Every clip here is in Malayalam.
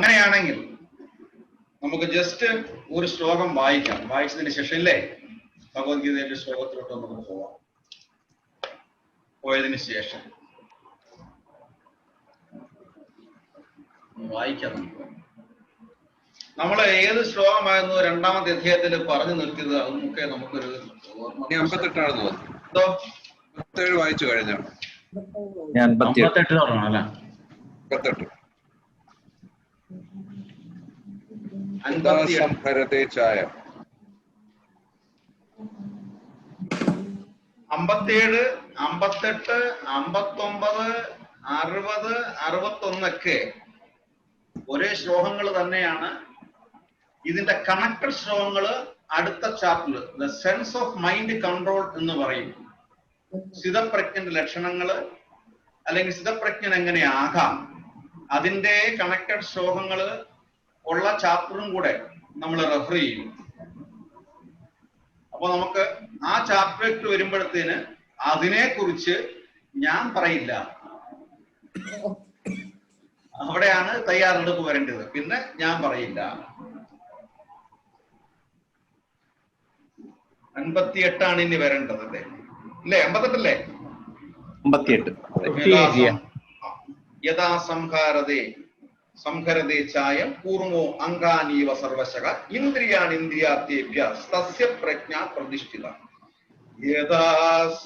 അങ്ങനെയാണെങ്കിൽ നമുക്ക് ജസ്റ്റ് ഒരു ശ്ലോകം വായിക്കാം. വായിച്ചതിന് ശേഷം ഇല്ലേ ഭഗവത്ഗീതയുടെ ശ്ലോകത്തിലോട്ട് നമുക്ക് പോവാം. പോയതിന് ശേഷം വായിക്കാം. നമ്മൾ ഏത് ശ്ലോകമായിരുന്നു രണ്ടാമത്തെ അധ്യായത്തിൽ പറഞ്ഞു നിർത്തിയത്? അതൊക്കെ നമുക്കൊരു 58 വായിച്ചു കഴിഞ്ഞു. 58 പറഞ്ഞല്ലേ? 58 സംഹരതേ ചായം. 57, 58, 59, 60, 61 ഒരേ ശ്ലോകങ്ങൾ തന്നെയാണ്. ഇതിന്റെ കണക്റ്റഡ് ശ്ലോകങ്ങൾ അടുത്ത ചാപ്റ്ററിൽ the sense of mind control എന്ന് പറയും. സ്ഥിതപ്രജ്ഞന്റെ ലക്ഷണങ്ങള് അല്ലെങ്കിൽ സ്ഥിതപ്രജ്ഞൻ എങ്ങനെയാകാം, അതിന്റെ കണക്റ്റഡ് ശ്ലോകങ്ങള് ഉള്ള ചാപ്റ്ററും കൂടെ നമ്മൾ റെഫർ ചെയ്യും. അപ്പൊ നമുക്ക് ആ ചാപ്റ്ററിലേക്ക് വരുമ്പോഴത്തേന് അതിനെക്കുറിച്ച് ഞാൻ പറയില്ല, അവിടെയാണ് തയ്യാറെടുപ്പ് വരേണ്ടത്. പിന്നെ ഞാൻ പറയില്ല. 58 ഇനി വരേണ്ടത് അല്ലേ? 58 അല്ലേ? 58. യഥാ സംഹരതേ ചായം കൂർമോ അംഗാനീവ സർവശഃ ഇന്ദ്രിയാണിന്ദ്രിയാർത്ഥേഭ്യ തസ്യ പ്രജ്ഞാ പ്രതിഷ്ഠിത. യഥാ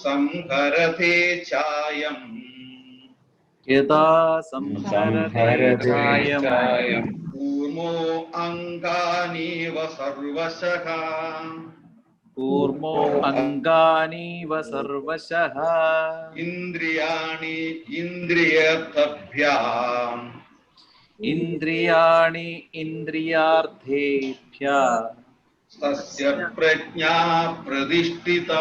സംഹരതേ ചായം കൂർമോ അംഗാനീവ സർവശഃ ഇന്ദ്രിയാണി ഇന്ദ്രിയാർത്ഥേഭ്യ തസ്യ പ്രജ്ഞാ പ്രതിഷ്ഠിത.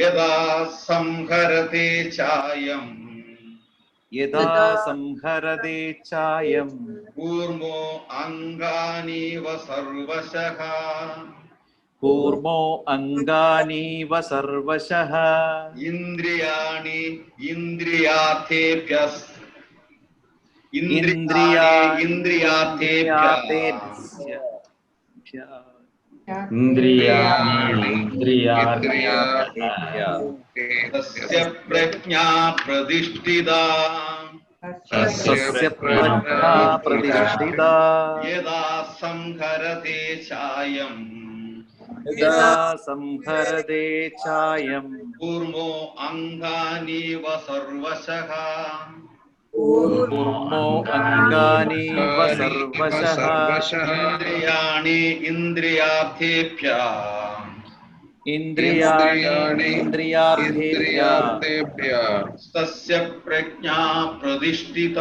യഥാ സംഹരതേ ചായം കൂർമോ അംഗാനീവ സർവശഃ ഇന്ദ്രിയാണി ഇന്ദ്രിയാർത്ഥേഭ്യ തസ്യ പ്രജ്ഞാ പ്രതിഷ്ഠിത. യഥാ സംഹരതേ ചായം കൂർമോ അംഗാനീവ സർവശഃ ഇന്ദ്രിയാണി ഇന്ദ്രിയാർത്ഥേഭ്യ തസ്യ പ്രജ്ഞാ പ്രതിഷ്ഠിത.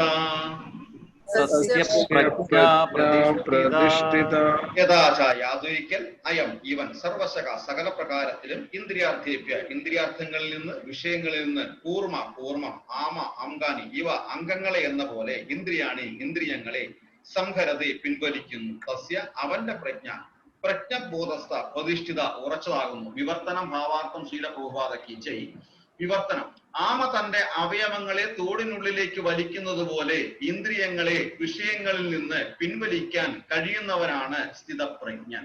യാതൊരിക്കൽ അയം ഇവൻ സർവശഃ സകല പ്രകാരത്തിലും ഇന്ദ്രിയാർത്ഥേഭ്യ ഇന്ദ്രിയാർത്ഥങ്ങളിൽ നിന്ന് വിഷയങ്ങളിൽ നിന്ന് കൂർമ്മം ആമ അംഗാനി ഇവ അംഗങ്ങളെ എന്ന പോലെ ഇന്ദ്രിയാണി ഇന്ദ്രിയങ്ങളെ സംഹരതെ പിൻവലിക്കുന്നു. തസ്യ അവന്റെ പ്രജ്ഞബോധസ്ഥ പ്രതിഷ്ഠിത ഉറച്ചതാകുന്നു. വിവർത്തനം ഭാവാർത്ഥം ശീലപ്രഭുപാദക്കി ചെയ്. വിവർത്തനം ആമ തന്റെ അവയവങ്ങളെ തോടിനുള്ളിലേക്ക് വലിക്കുന്നത് പോലെ ഇന്ദ്രിയങ്ങളെ വിഷയങ്ങളിൽ നിന്ന് പിൻവലിക്കാൻ കഴിയുന്നവനാണ് സ്ഥിതപ്രജ്ഞൻ.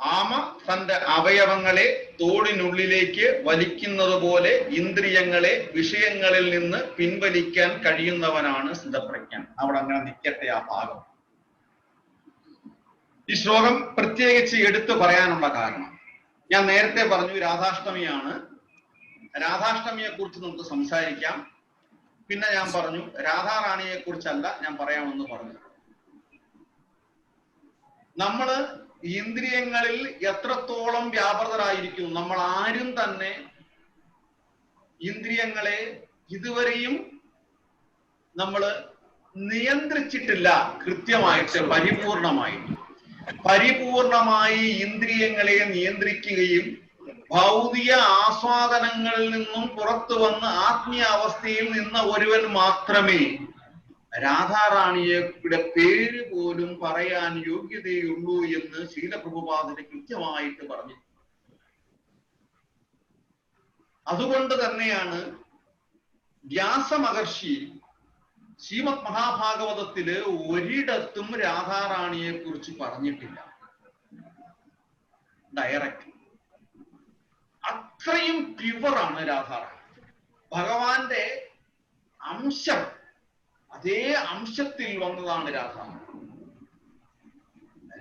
ആമ തന്റെ അവയവങ്ങളെ തോടിനുള്ളിലേക്ക് വലിക്കുന്നത് പോലെ ഇന്ദ്രിയങ്ങളെ വിഷയങ്ങളിൽ നിന്ന് പിൻവലിക്കാൻ കഴിയുന്നവനാണ് സ്ഥിതപ്രജ്ഞൻ. അവിടെ അങ്ങനെ നിൽക്കട്ടെ ആ ഭാഗം. ഈ ശ്ലോകം പ്രത്യേകിച്ച് എടുത്തു പറയാനുള്ള കാരണം ഞാൻ നേരത്തെ പറഞ്ഞു, രാധാഷ്ടമിയാണ്. രാധാഷ്ടമിയെ കുറിച്ച് നമുക്ക് സംസാരിക്കാം. പിന്നെ ഞാൻ പറഞ്ഞു രാധാറാണിയെ കുറിച്ചല്ല ഞാൻ പറയാമെന്ന് പറഞ്ഞു. നമ്മള് ഇന്ദ്രിയങ്ങളിൽ എത്രത്തോളം വ്യാപൃതരായിരിക്കും, നമ്മൾ ആരും തന്നെ ഇന്ദ്രിയങ്ങളെ ഇതുവരെയും നമ്മൾ നിയന്ത്രിച്ചിട്ടില്ല. കൃത്യമായിട്ട് പരിപൂർണമായി ഇന്ദ്രിയങ്ങളെ നിയന്ത്രിക്കുകയും ഭൗതിക ആസ്വാദനങ്ങളിൽ നിന്നും പുറത്തു വന്ന് ആത്മീയ അവസ്ഥയിൽ നിന്ന ഒരുവൻ മാത്രമേ രാധാറാണിയുടെ പേര് പോലും പറയാൻ യോഗ്യതയുള്ളൂ എന്ന് ശീലപ്രഭുപാദന് കൃത്യമായിട്ട് പറഞ്ഞു. അതുകൊണ്ട് തന്നെയാണ് വ്യാസ മഹർഷി ശ്രീമദ് മഹാഭാഗവതത്തില് ഒരിടത്തും രാധാറാണിയെ കുറിച്ച് പറഞ്ഞിട്ടില്ല ഡയറക്റ്റ്. അത്രയും പ്യുവറാണ് രാധാറാണി. ഭഗവാന്റെ അംശം, അതേ അംശത്തിൽ വന്നതാണ് രാധാറാണി.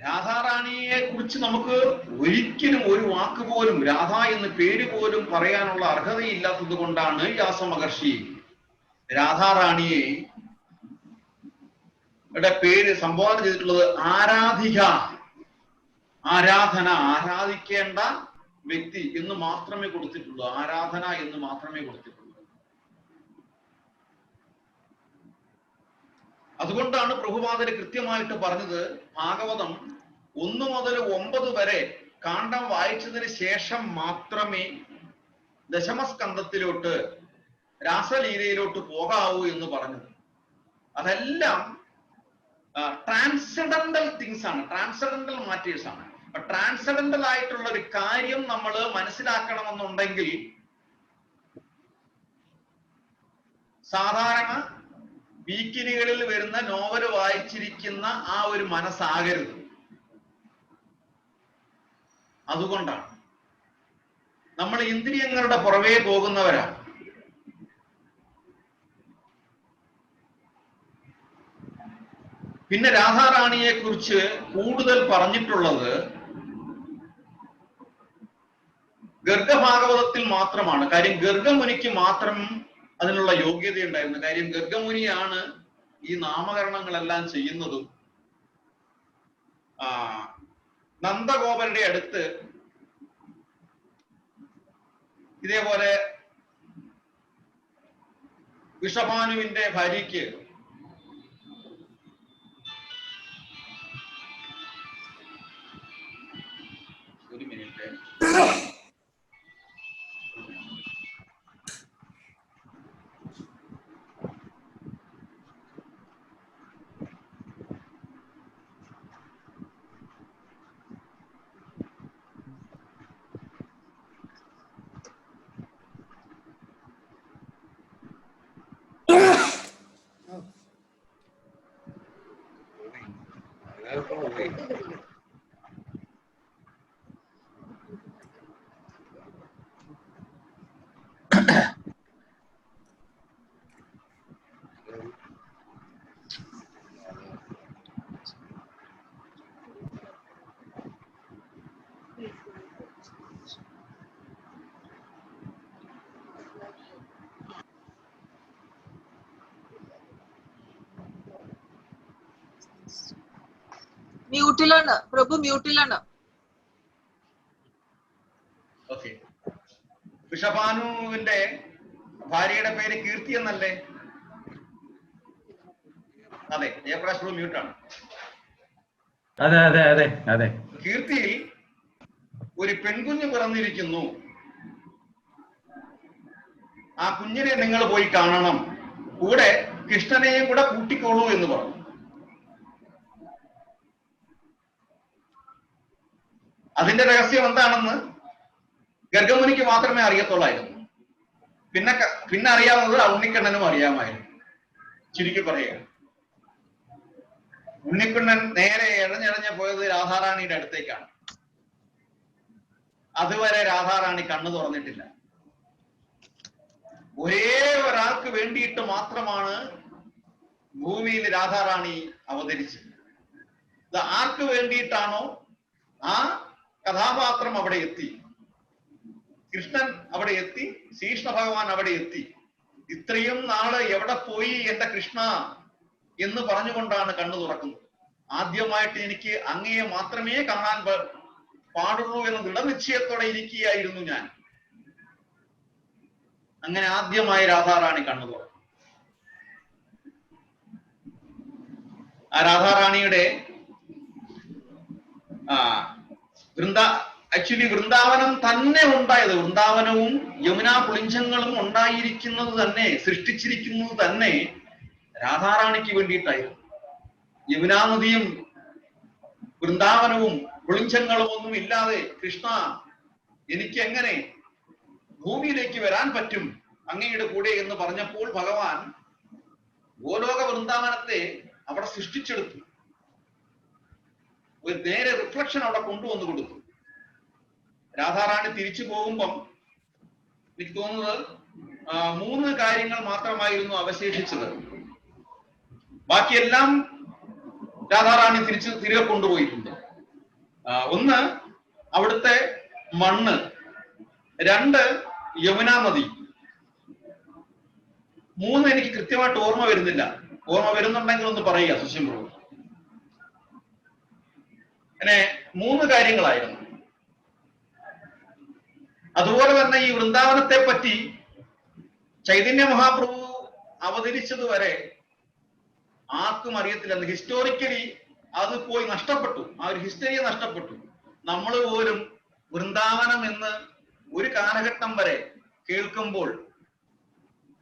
രാധാറാണിയെ കുറിച്ച് നമുക്ക് ഒരിക്കലും ഒരു വാക്ക് പോലും, രാധ എന്ന പേര് പോലും പറയാനുള്ള അർഹതയില്ലാത്തത് കൊണ്ടാണ് വ്യാസ മഹർഷി രാധാറാണിയെ പേര് സംബോധന ചെയ്തിട്ടുള്ളത് ആരാധിക, ആരാധന, ആരാധിക്കേണ്ട വ്യക്തി എന്ന് മാത്രമേ കൊടുത്തിട്ടുള്ളൂ. ആരാധന എന്ന് മാത്രമേ കൊടുത്തിട്ടുള്ളൂ. അതുകൊണ്ടാണ് പ്രഭുപാദര് കൃത്യമായിട്ട് പറഞ്ഞത്, ഭാഗവതം 1 മുതൽ 9 വരെ കാണ്ഡം വായിച്ചതിന് ശേഷം മാത്രമേ ദശമസ്കന്ധത്തിലോട്ട് രാസലീലയിലോട്ട് പോകാവൂ എന്ന് പറഞ്ഞത്. അതെല്ലാം ട്രാൻസെൻഡന്റൽ തിങ്സ് ആണ്, ട്രാൻസെൻഡന്റൽ മാറ്റേഴ്സ് ആണ്. അപ്പൊ ട്രാൻസെൻഡന്റൽ ആയിട്ടുള്ള ഒരു കാര്യം നമ്മൾ മനസ്സിലാക്കണമെന്നുണ്ടെങ്കിൽ സാധാരണ വീക്കിലികളിൽ വരുന്ന നോവൽ വായിച്ചിരിക്കുന്ന ആ ഒരു മനസ്സാകരുത്. അതുകൊണ്ടാണ് നമ്മൾ ഇന്ദ്രിയങ്ങളുടെ പുറവേ പോകുന്നവരാണ്. പിന്നെ രാധാറാണിയെ കുറിച്ച് കൂടുതൽ പറഞ്ഞിട്ടുള്ളത് ഗർഗഭാഗവതത്തിൽ മാത്രമാണ്. കാര്യം ഗർഗമുനിക്ക് മാത്രം അതിനുള്ള യോഗ്യത ഉണ്ടായിരുന്നു. കാര്യം ഗർഗമുനിയാണ് ഈ നാമകരണങ്ങളെല്ലാം ചെയ്യുന്നതും. നന്ദഗോപരുടെ അടുത്ത് ഇതേപോലെ വിഷഭാനുവിന്റെ ഭാര്യയ്ക്ക് ഒരു മിനിറ്റ് മ്യൂട്ടിലാണ് പ്രഭു, മ്യൂട്ടിലാണ്. ഓക്കെ. വിഷഭാനുവിന്റെ ഭാര്യയുടെ പേര് കീർത്തി എന്നല്ലേ? അതെ, ജയപ്രകാശ് പ്രഭു മ്യൂട്ടാണ്. അതെ അതെ അതെ അതെ. കീർത്തിയിൽ ഒരു പെൺകുഞ്ഞ് പിറന്നിരിക്കുന്നു, ആ കുഞ്ഞിനെ നിങ്ങൾ പോയി കാണണം, കൂടെ കൃഷ്ണനെയും കൂടെ കൂട്ടിക്കോളൂ എന്ന് പറഞ്ഞു. അതിന്റെ രഹസ്യം എന്താണെന്ന് ഗർഗമുനിക്ക് മാത്രമേ അറിയത്തുള്ളായിരുന്നു. പിന്നെ അറിയാവുന്നത് ഉണ്ണിക്കണ്ണനും അറിയാമായിരുന്നു. ചുരുക്കി പറയുക, ഉണ്ണിക്കണ്ണൻ നേരെ ഇഴഞ്ഞിഴഞ്ഞ് പോയത് രാധാറാണിയുടെ അടുത്തേക്കാണ്. അതുവരെ രാധാറാണി കണ്ണു തുറന്നിട്ടില്ല. ഒരേ ഒരാൾക്ക് വേണ്ടിയിട്ട് മാത്രമാണ് ഭൂമിയിൽ രാധാറാണി അവതരിച്ചത്. ഇത് ആർക്ക് വേണ്ടിയിട്ടാണോ ആ കഥാപാത്രം അവിടെ എത്തി, കൃഷ്ണൻ അവിടെ എത്തി, ശ്രീകൃഷ്ണ ഭഗവാൻ അവിടെ എത്തി. ഇത്രയും നാള് എവിടെ പോയി എന്റെ കൃഷ്ണ എന്ന് പറഞ്ഞുകൊണ്ടാണ് കണ്ണു തുറക്കുന്നത്. ആദ്യമായിട്ട് എനിക്ക് അങ്ങയെ മാത്രമേ കാണാൻ പാടുള്ളൂ എന്ന ദൃഢനിശ്ചയത്തോടെ ഇരിക്കുകയായിരുന്നു ഞാൻ. അങ്ങനെ ആദ്യമായി രാധാറാണി കണ്ണു തുറന്നു. ആ രാധാറാണിയുടെ ആക്ച്വലി വൃന്ദാവനം തന്നെ ഉണ്ടായത്, വൃന്ദാവനവും യമുനാ പുളിഞ്ചങ്ങളും ഉണ്ടായിരിക്കുന്നത് തന്നെ, സൃഷ്ടിച്ചിരിക്കുന്നത് തന്നെ രാധാറാണിക്ക് വേണ്ടിയിട്ടായിരുന്നു. യമുനാ നദിയും വൃന്ദാവനവും പുളിഞ്ചങ്ങളും ഒന്നും ഇല്ലാതെ കൃഷ്ണ എനിക്ക് എങ്ങനെ ഭൂമിയിലേക്ക് വരാൻ പറ്റും അങ്ങയുടെ കൂടെ എന്ന് പറഞ്ഞപ്പോൾ ഭഗവാൻ ഗോലോക വൃന്ദാവനത്തെ അവിടെ സൃഷ്ടിച്ചെടുത്തു. ഒരു നേരെ റിഫ്ലക്ഷൻ അവിടെ കൊണ്ടുവന്നു കൊടുത്തു. രാധാറാണി തിരിച്ചു പോകുമ്പം എനിക്ക് തോന്നുന്നത് 3 കാര്യങ്ങൾ മാത്രമായിരുന്നു അവശേഷിച്ചത്. ബാക്കിയെല്ലാം രാധാറാണി തിരികെ കൊണ്ടുപോയിട്ടുണ്ട്. 1 അവിടുത്തെ മണ്ണ്, 2 യമുനാ നദി, 3 എനിക്ക് കൃത്യമായിട്ട് ഓർമ്മ വരുന്നില്ല. ഓർമ്മ വരുന്നുണ്ടെങ്കിൽ ഒന്ന് പറയുക സുശീൽ പ്രഭു. അങ്ങനെ 3 കാര്യങ്ങളായിരുന്നു. അതുപോലെ തന്നെ ഈ വൃന്ദാവനത്തെ പറ്റി ചൈതന്യ മഹാപ്രഭു അവതരിച്ചതുവരെ ആർക്കും അറിയത്തില്ല. ഹിസ്റ്റോറിക്കലി അത് പോയി നഷ്ടപ്പെട്ടു. ആ ഒരു ഹിസ്റ്ററിയെ നഷ്ടപ്പെട്ടു. നമ്മൾ പോലും വൃന്ദാവനം എന്ന് ഒരു കാലഘട്ടം വരെ കേൾക്കുമ്പോൾ,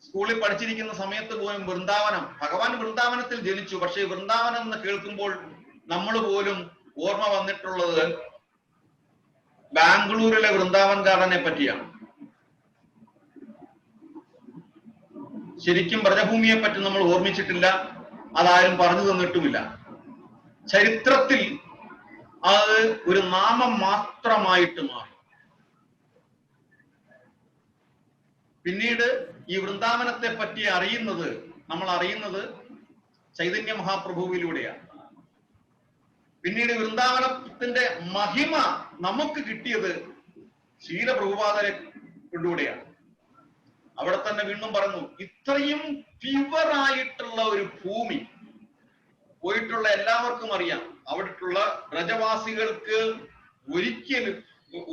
സ്കൂളിൽ പഠിച്ചിരിക്കുന്ന സമയത്ത് പോലും വൃന്ദാവനം, ഭഗവാൻ വൃന്ദാവനത്തിൽ ജനിച്ചു, പക്ഷേ വൃന്ദാവനം എന്ന് കേൾക്കുമ്പോൾ നമ്മൾ പോലും ഓർമ്മ വന്നിട്ടുള്ളത് ബാംഗ്ലൂരിലെ വൃന്ദാവൻ ഗാർഡനെ പറ്റിയാണ്. ശരിക്കും വ്രജഭൂമിയെ പറ്റി നമ്മൾ ഓർമ്മിച്ചിട്ടില്ല, അതാരും പറഞ്ഞു തന്നിട്ടുമില്ല. ചരിത്രത്തിൽ അത് ഒരു നാമം മാത്രമായിട്ട് മാറി. പിന്നീട് ഈ വൃന്ദാവനത്തെ പറ്റി നമ്മൾ അറിയുന്നത് ചൈതന്യ മഹാപ്രഭുവിലൂടെയാണ്. പിന്നീട് വൃന്ദാവനത്തിന്റെ മഹിമ നമുക്ക് കിട്ടിയത് ശീലപ്രഭുപാദരിലൂടെയാണ്. അവിടെ തന്നെ വീണ്ടും പറഞ്ഞു, ഇത്രയും പ്യുവറായിട്ടുള്ള ഒരു ഭൂമി പോയിട്ടുള്ള എല്ലാവർക്കും അറിയാം. അവിടെയുള്ള വ്രജവാസികൾക്ക് ഒരിക്കലും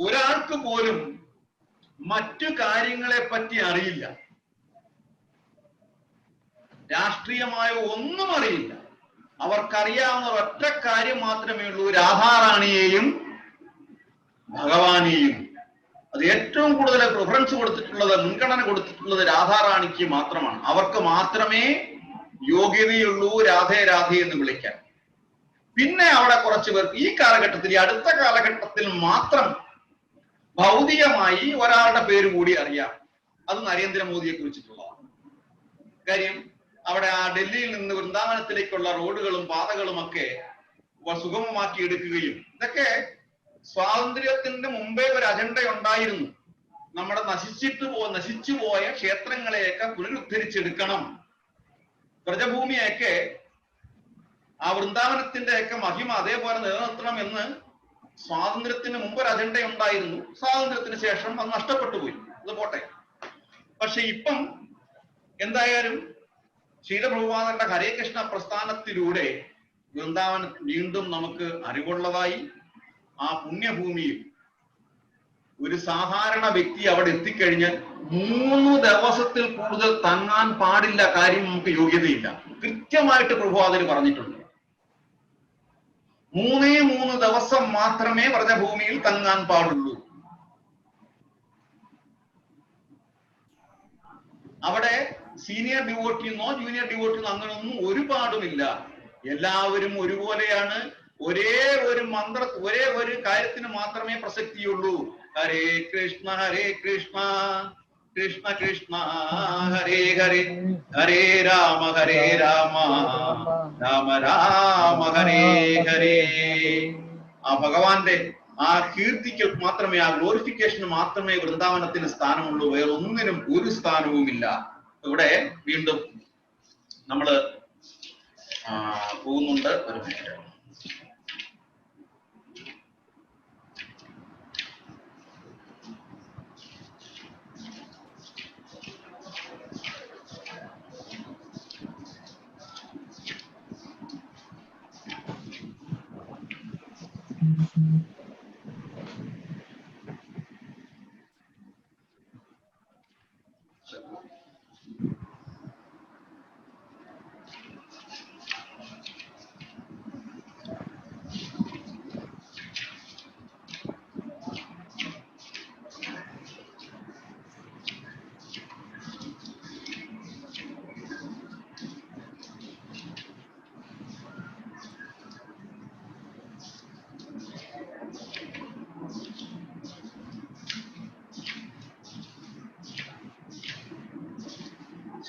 ഒരാൾക്ക് പോലും മറ്റു കാര്യങ്ങളെ പറ്റി അറിയില്ല, രാഷ്ട്രീയമായ ഒന്നും അറിയില്ല. അവർക്കറിയാവുന്ന ഒറ്റ കാര്യം മാത്രമേ ഉള്ളൂ, രാധാറാണിയെയും ഭഗവാനെയും. അത് ഏറ്റവും കൂടുതൽ പ്രിഫറൻസ് കൊടുത്തിട്ടുള്ളത്, മുൻഗണന കൊടുത്തിട്ടുള്ളത് രാധാറാണിക്ക് മാത്രമാണ്. അവർക്ക് മാത്രമേ യോഗ്യതയുള്ളൂ രാധേ രാധേ എന്ന് വിളിക്കാൻ. പിന്നെ അവിടെ കുറച്ചു പേർക്ക് ഈ കാലഘട്ടത്തിൽ, ഈ അടുത്ത കാലഘട്ടത്തിൽ മാത്രം ഭൗതികമായി ഒരാളുടെ പേര് കൂടി അറിയാം. അത് നരേന്ദ്രമോദിയെ കുറിച്ചിട്ടുള്ളതാണ്. കാര്യം അവിടെ ആ ഡൽഹിയിൽ നിന്ന് വൃന്ദാവനത്തിലേക്കുള്ള റോഡുകളും പാതകളും ഒക്കെ സുഗമമാക്കി എടുക്കുകയും, ഇതൊക്കെ സ്വാതന്ത്ര്യത്തിന് മുമ്പേ ഒരു അജണ്ട ഉണ്ടായിരുന്നു. നമ്മുടെ നശിച്ചു പോയ ക്ഷേത്രങ്ങളെയൊക്കെ പുനരുദ്ധരിച്ചെടുക്കണം, വ്രജഭൂമിയൊക്കെ ആ വൃന്ദാവനത്തിന്റെ ഒക്കെ മഹിമ അതേപോലെ നിലനിർത്തണം എന്ന് സ്വാതന്ത്ര്യത്തിന് മുമ്പ് ഒരു അജണ്ട ഉണ്ടായിരുന്നു. സ്വാതന്ത്ര്യത്തിന് ശേഷം അത് നഷ്ടപ്പെട്ടു പോയി, അത് പോട്ടെ. പക്ഷെ ഇപ്പം എന്തായാലും ശീലപ്രഭുപാദരുടെ ഹരേ കൃഷ്ണ പ്രസ്ഥാനത്തിലൂടെ വൃന്ദാവനം വീണ്ടും നമുക്ക് അറിവുള്ളതായി. ആ പുണ്യഭൂമിയിൽ ഒരു സാധാരണ വ്യക്തി അവിടെ എത്തിക്കഴിഞ്ഞാൽ 3 ദിവസത്തിൽ കൂടുതൽ തങ്ങാൻ പാടില്ല. കാര്യം നമുക്ക് യോഗ്യതയില്ല. കൃത്യമായിട്ട് പ്രഭുപാദർ പറഞ്ഞിട്ടുണ്ട്. 3 ദിവസം മാത്രമേ വ്രജഭൂമിയിൽ തങ്ങാൻ പാടുള്ളൂ. അവിടെ സീനിയർ ഡിവോട്ടിന്നോ ജൂനിയർ ഡിവോട്ടിന്നോ അങ്ങനെയൊന്നും ഒരുപാടുമില്ല. എല്ലാവരും ഒരുപോലെയാണ്. ഒരേ ഒരു കാര്യത്തിന് മാത്രമേ പ്രസക്തിയുള്ളൂ. ഹരേ കൃഷ്ണ കൃഷ്ണ കൃഷ്ണ ഹരേ ഹരേ, ഹരേ രാമ രാമ രാമ ഹരേ ഹരേ. ആ ഭഗവാന്റെ ആ കീർത്തിക്ക് മാത്രമേ, ആ ഗ്ലോറിഫിക്കേഷന് മാത്രമേ വൃന്ദാവനത്തിന് സ്ഥാനമുള്ളൂ. വേറെ ഒന്നിനും ഒരു സ്ഥാനവുമില്ല. ഇവിടെ വീണ്ടും നമ്മള് പോകുന്നുണ്ട്. ഒരു മിനിറ്റ്.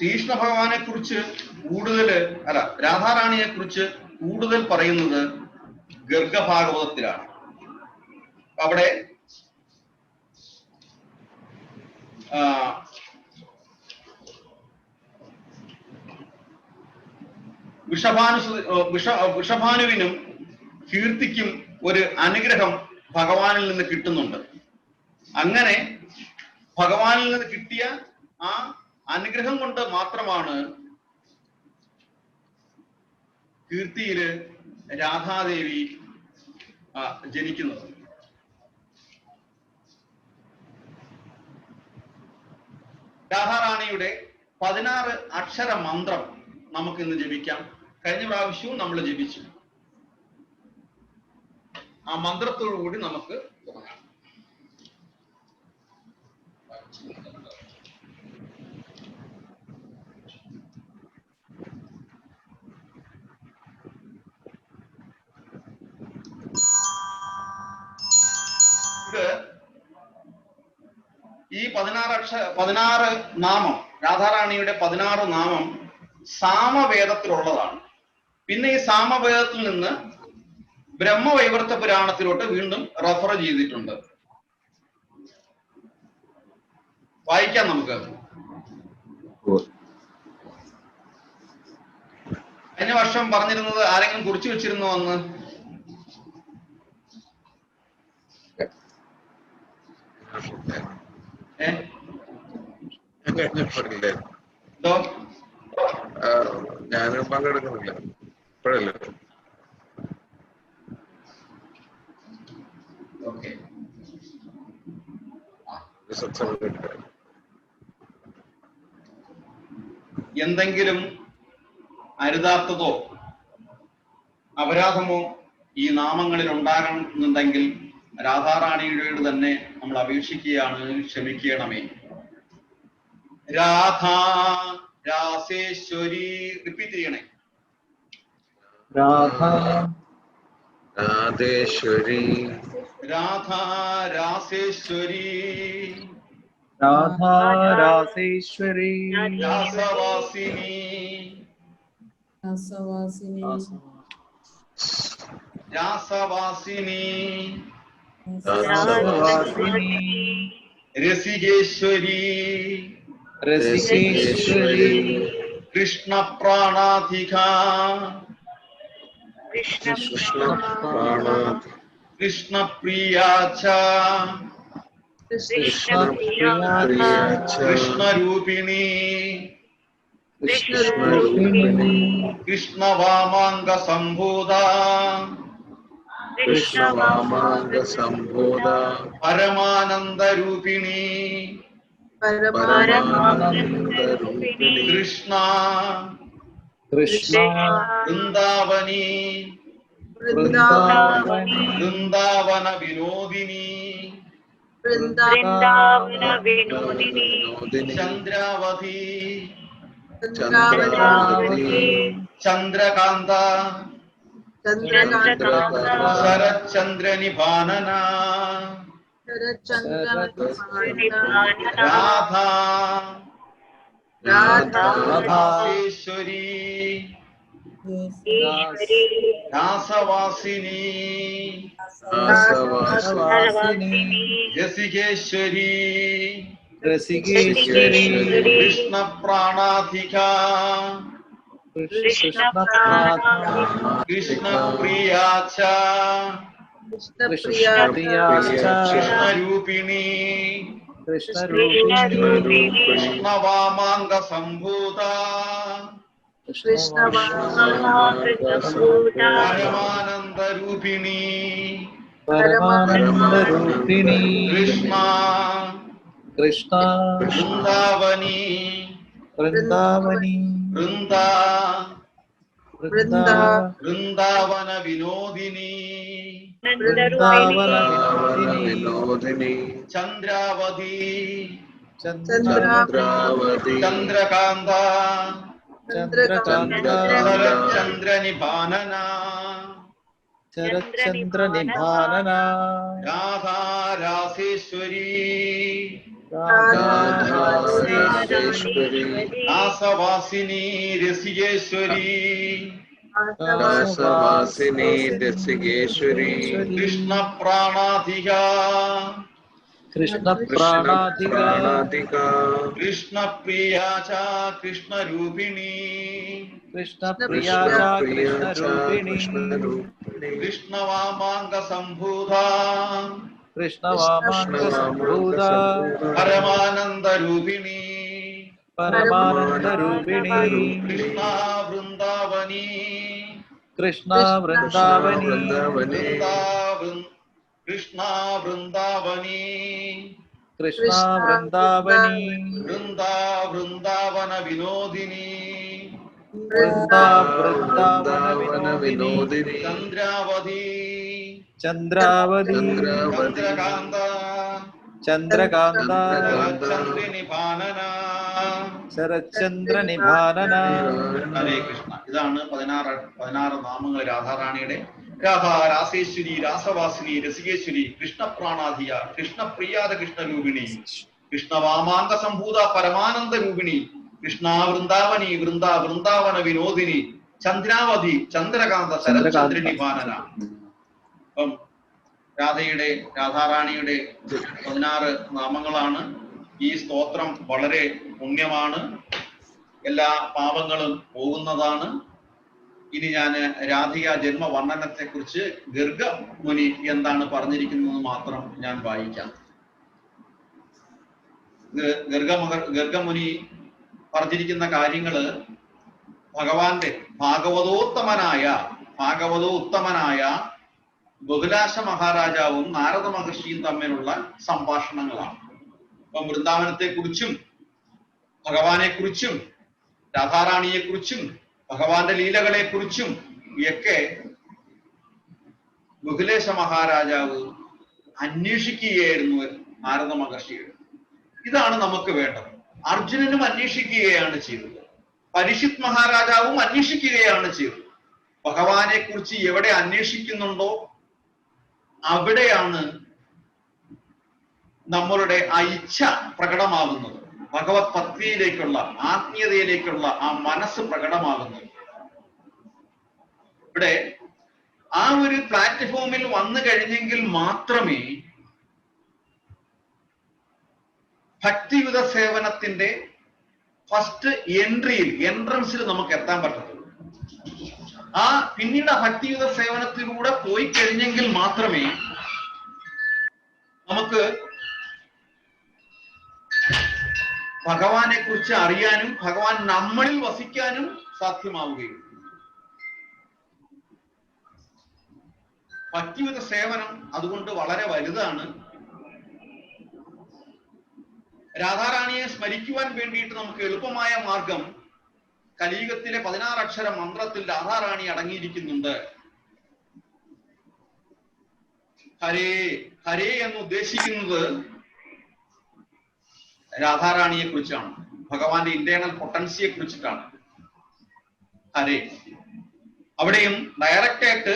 ശ്രീകൃഷ്ണ ഭഗവാനെ കുറിച്ച് രാധാറാണിയെ കുറിച്ച് കൂടുതൽ പറയുന്നത് ഗർഗഭാഗവതത്തിലാണ്. അവിടെ വൃഷഭാനുവിനും കീർത്തിക്കും ഒരു അനുഗ്രഹം ഭഗവാനിൽ നിന്ന് കിട്ടുന്നുണ്ട്. അങ്ങനെ ഭഗവാനിൽ നിന്ന് കിട്ടിയ ആ അനുഗ്രഹം കൊണ്ട് മാത്രമാണ് കീർത്തിയില് രാധാദേവി ജനിക്കുന്നത്. രാധാറാണിയുടെ 16 അക്ഷര മന്ത്രം നമുക്ക് ഇന്ന് ജപിക്കാം. കഴിഞ്ഞ പ്രാവശ്യവും നമ്മൾ ജപിച്ചു. ആ മന്ത്രത്തോടു കൂടി നമുക്ക് തുടങ്ങാം. ഇത് ഈ 16 നാമം, രാധാറാണിയുടെ 16 നാമം സാമവേദത്തിലുള്ളതാണ്. പിന്നെ ഈ സാമവേദത്തിൽ നിന്ന് ബ്രഹ്മവൈവർത്ത പുരാണത്തിലോട്ട് വീണ്ടും റെഫർ ചെയ്തിട്ടുണ്ട്. വായിക്കാം നമുക്ക്. കഴിഞ്ഞ വർഷം പറഞ്ഞിരുന്നത് ആരെങ്കിലും കുറിച്ചു വെച്ചിരുന്നോ അന്ന്? എന്തോ ഞാനും പങ്കെടുക്കുന്നില്ല ഇപ്പോഴല്ലേ. ഓക്കെ, എന്തെങ്കിലും അരുതാത്തതോ അപരാധമോ ഈ നാമങ്ങളിൽ ഉണ്ടാകണമെന്നുണ്ടെങ്കിൽ രാധാറാണിയോട് തന്നെ നമ്മൾ അപേക്ഷിക്കുകയാണ്, ക്ഷമിക്കണമേ. രാധാ രാസേശ്വരി, റിപ്പീറ്റ് ചെയ്യണേ. രാധാ രാധേശ്വരി, രാധാ രാസേശ്വരി, രാധാ രാസേശ്വരി, രാസവാസിനി, രാസവാസിനി, രാസവാസിനി, രസികേശ്വരി, രസികേശ്വരി, കൃഷ്ണപ്രാണാധിക, കൃഷ്ണപ്രിയാച്ച, കൃഷ്ണരൂപിണി, കൃഷ്ണവാമാംഗ സംഭൂത, പരമാനന്ദരൂപിണി, കൃഷ്ണ വൃന്ദാവനി, വൃന്ദാവന വിനോദിനി, ചന്ദ്രാവതി, ചന്ദ്രകാന്ത, ശരചന്ദ്രനിഭാനന, രാധാ രാധേശ്വരി, രാസവാസിനി, രസികേശ്വരി, രസികേശ്വരി, കൃഷ്ണപ്രാണാധിക, കൃഷ്ണപ്രിയാച്ച, കൃഷ്ണരൂപിണി, കൃഷ്ണവാമാംഗ സംഭൂത, പരമാനന്ദരൂപിണി, പരമാനന്ദരൂപിണി, കൃഷ്ണ കൃഷ്ണ വൃന്ദാവനി, വൃന്ദാവനി, വൃന്ദാവന വിനോദിനി, വൃന്ദാവന വിനോദിനി, ചന്ദ്രാവതി, ചന്ദ്രാവതി, ചന്ദ്രകാന്ത, ചന്ദ്രകാന്ത, ശരചന്ദ്രനിഭാനന, ശരചന്ദ്രനിഭാനന, രാധാ രാസേശ്വരി, രാധാരസേശ്വരി രാസവാസിനി രസികേശ്വരി രാസവാസിനി രസികേശ്വരി കൃഷ്ണ പ്രാണാധിക കൃഷ്ണപ്രാണാധിക കൃഷ്ണപ്രിയ ച കൃഷ്ണരൂപിണി കൃഷ്ണപ്രിയ ച കൃഷ്ണരൂപിണി കൃഷ്ണവാമാങ്ക സംഭൂത കൃഷ്ണവാമാങ്ക സംഭൂത പരമാനന്ദരൂപിണി പരമാനന്ദരൂപിണി കൃഷ്ണ വൃന്ദാവനി കൃഷ്ണ വൃന്ദാവനി കൃഷ്ണ വൃന്ദാവനി കൃഷ്ണ വൃന്ദാവനി വൃന്ദാവന വിനോദിനി വൃന്ദാവന വിനോദിനി ചന്ദ്രാവതി ചന്ദ്രാവതി ചന്ദ്രകാന്ത ചന്ദ്രകാന്ത ചന്ദ്രനിഭാനന ശരചന്ദ്ര നിഭാനന. ഹരേ കൃഷ്ണ. ഇതാണ് 16 നാമങ്ങൾ രാധാറാണിയുടെ. രാധ, രാസേശ്വരി, രാസവാസിനി, രസികേശ്വരി, കൃഷ്ണപ്രാണാധിക, കൃഷ്ണപ്രിയാത കൃഷ്ണരൂപിണി, കൃഷ്ണവാമാങ്ക സംഭൂത പരമാനന്ദ രൂപിണി, കൃഷ്ണ വൃന്ദാവനി വൃന്ദാവന വിനോദിനി, ചന്ദ്രാവധി ചന്ദ്രകാന്ത ശരചന്ദ്രനിഭാനന. അപ്പം രാധാറാണിയുടെ 16 നാമങ്ങളാണ്. ഈ സ്തോത്രം വളരെ പുണ്യമാണ്, എല്ലാ പാപങ്ങളും പോകുന്നതാണ്. ഇനി ഞാൻ രാധിക ജന്മവർണ്ണനത്തെ കുറിച്ച് ഗർഗമുനി എന്താണ് പറഞ്ഞിരിക്കുന്നത് മാത്രം ഞാൻ വായിക്കാം. ഗർഗമുനി പറഞ്ഞിരിക്കുന്ന കാര്യങ്ങള് ഭഗവാന്റെ ഭാഗവതോത്തമനായ ബഹുലാശ മഹാരാജാവും നാരദ മഹർഷിയും തമ്മിലുള്ള സംഭാഷണങ്ങളാണ്. അപ്പം വൃന്ദാവനത്തെ കുറിച്ചും ഭഗവാനെ കുറിച്ചും രാധാറാണിയെ കുറിച്ചും ഭഗവാന്റെ ലീലകളെ കുറിച്ചും ഒക്കെ ബഹുലേശ മഹാരാജാവ് അന്വേഷിക്കുകയായിരുന്നു നാരദ മഹർഷിയുടെ. ഇതാണ് നമുക്ക് വേണ്ടത്. അർജുനനും അന്വേഷിക്കുകയാണ് ചെയ്തത്, പരീക്ഷിത് മഹാരാജാവും അന്വേഷിക്കുകയാണ് ചെയ്തത്. ഭഗവാനെ കുറിച്ച് എവിടെ അന്വേഷിക്കുന്നുണ്ടോ അവിടെയാണ് നമ്മളുടെ ആ ഇച്ഛ പ്രകടമാകുന്നത്, ഭഗവത് ഭക്തിയിലേക്കുള്ള ആത്മീയതയിലേക്കുള്ള ആ മനസ്സ് പ്രകടമാകുന്നത്. ഇവിടെ ആ ഒരു പ്ലാറ്റ്ഫോമിൽ വന്നു കഴിഞ്ഞെങ്കിൽ മാത്രമേ ഭക്തിയുത സേവനത്തിന്റെ ഫസ്റ്റ് എൻട്രൻസിൽ നമുക്ക് എത്താൻ പറ്റത്തുള്ളൂ. ആ പിന്നീട് ഭക്തിയുത സേവനത്തിലൂടെ പോയി കഴിഞ്ഞെങ്കിൽ മാത്രമേ നമുക്ക് ഭഗവാനെ കുറിച്ച് അറിയാനും ഭഗവാൻ നമ്മളിൽ വസിക്കാനും സാധ്യമാവുകയുള്ളൂ. ഭക്തിയുത സേവനം അതുകൊണ്ട് വളരെ വലുതാണ്. രാധാറാണിയെ സ്മരിക്കുവാൻ വേണ്ടിയിട്ട് നമുക്ക് എളുപ്പമായ മാർഗം കലിയുഗത്തിലെ 16 അക്ഷര മന്ത്രത്തിൽ രാധാറാണി അടങ്ങിയിരിക്കുന്നുണ്ട്. ഹരേ ഹരേ എന്ന് ഉദ്ദേശിക്കുന്നത് രാധാറാണിയെ കുറിച്ചാണ്, ഭഗവാന്റെ ഇന്റേണൽ പൊട്ടൻസിയെ കുറിച്ചിട്ടാണ് ഹരേ. അവിടെയും ഡയറക്റ്റ് ആയിട്ട്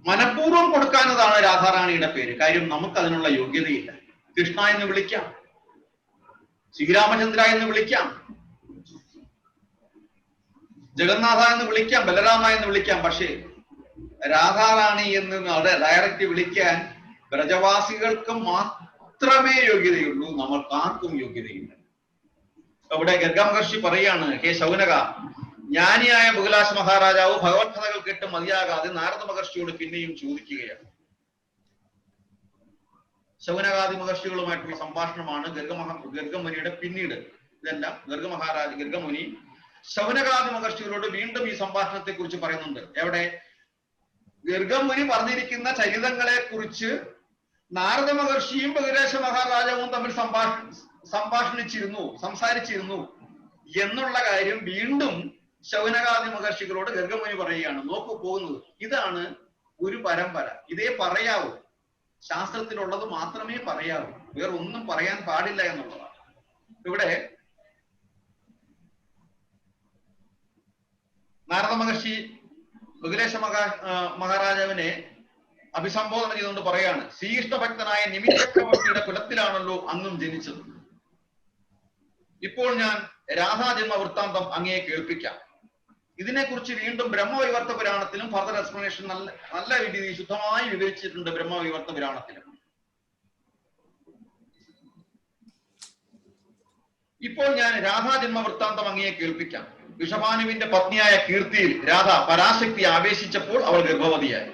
മനഃപൂർവ്വം കൊടുക്കാനതാണ് രാധാറാണിയുടെ പേര്. കാര്യം നമുക്ക് അതിനുള്ള യോഗ്യതയില്ല. കൃഷ്ണ എന്ന് വിളിക്കാം, ശ്രീരാമചന്ദ്ര എന്ന് വിളിക്കാം, ജഗന്നാഥ എന്ന് വിളിക്കാം, ബലരാമ എന്ന് വിളിക്കാം. പക്ഷേ രാധാറാണി എന്ന് അവിടെ ഡയറക്റ്റ് വിളിക്കാൻ ബ്രജവാസികൾക്ക് മാത്രമേ യോഗ്യതയുള്ളൂ, നമ്മൾക്കാർക്കും യോഗ്യതയില്ല. അവിടെ ഗർഗമഹർഷി പറയാണ്, ഹേ ശൗനക, ജ്ഞാനിയായ ബഹുലാശ മഹാരാജാവ് ഭഗവത്കഥകൾ കേട്ട് മതിയാകാതെ നാരദ മഹർഷിയോട് പിന്നെയും ചോദിക്കുകയാണ്. ശൗനകാദി മഹർഷികളുമായിട്ടുള്ള സംഭാഷണമാണ് ഗർഗമുനിയുടെ പിന്നീട്. ഇതെല്ലാം ഗർഗമുനി ശൗനകാദി മഹർഷികളോട് വീണ്ടും ഈ സംഭാഷണത്തെ കുറിച്ച് പറയുന്നുണ്ട്. എവിടെ? ഗർഗമുനി പറഞ്ഞിരിക്കുന്ന ചരിതങ്ങളെ കുറിച്ച് നാരദ മഹർഷിയും ബഹുലേശ മഹാരാജാവും തമ്മിൽ സംസാരിച്ചിരുന്നു എന്നുള്ള കാര്യം വീണ്ടും ശൗനകാദി മഹർഷികളോട് ഗർഗമുനി പറയുകയാണ്. നോക്കൂ പോകുന്നത് ഇതാണ് ഒരു പരമ്പര, ഇതേ പറയാവൂ, ശാസ്ത്രത്തിലുള്ളത് മാത്രമേ പറയാവൂ, വേറെ ഒന്നും പറയാൻ പാടില്ല എന്നുള്ളതാണ്. ഇവിടെ നാരദ മഹർഷി ബഹുലേശ മഹാരാജാവിനെ അഭിസംബോധന ചെയ്തുകൊണ്ട് പറയാണ്, ശ്രീകൃഷ്ണഭക്തനായ നിമിഷ ചക്രവർത്തിയുടെ കുലത്തിലാണല്ലോ അങ്ങും ജനിച്ചത്. ഇപ്പോൾ ഞാൻ രാധാജന്മ വൃത്താന്തം അങ്ങയെ കേൾപ്പിക്കാം. ഇതിനെക്കുറിച്ച് വീണ്ടും ബ്രഹ്മവൈവർത്ത പുരാണത്തിലും ഫർദർ എക്സ്പ്ലനേഷൻ നല്ല രീതിയിൽ ശുദ്ധമായി വിവരിച്ചിട്ടുണ്ട്. ബ്രഹ്മവൈവർത്ത പുരാണത്തിലും ഇപ്പോൾ ഞാൻ രാധാജന്മ വൃത്താന്തം അങ്ങയെ കേൾപ്പിക്കാം. വിഷഭാനുവിന്റെ പത്നിയായ കീർത്തിയിൽ രാധ പരാശക്തി ആവേശിച്ചപ്പോൾ അവൾ ഗർഭവതിയായി.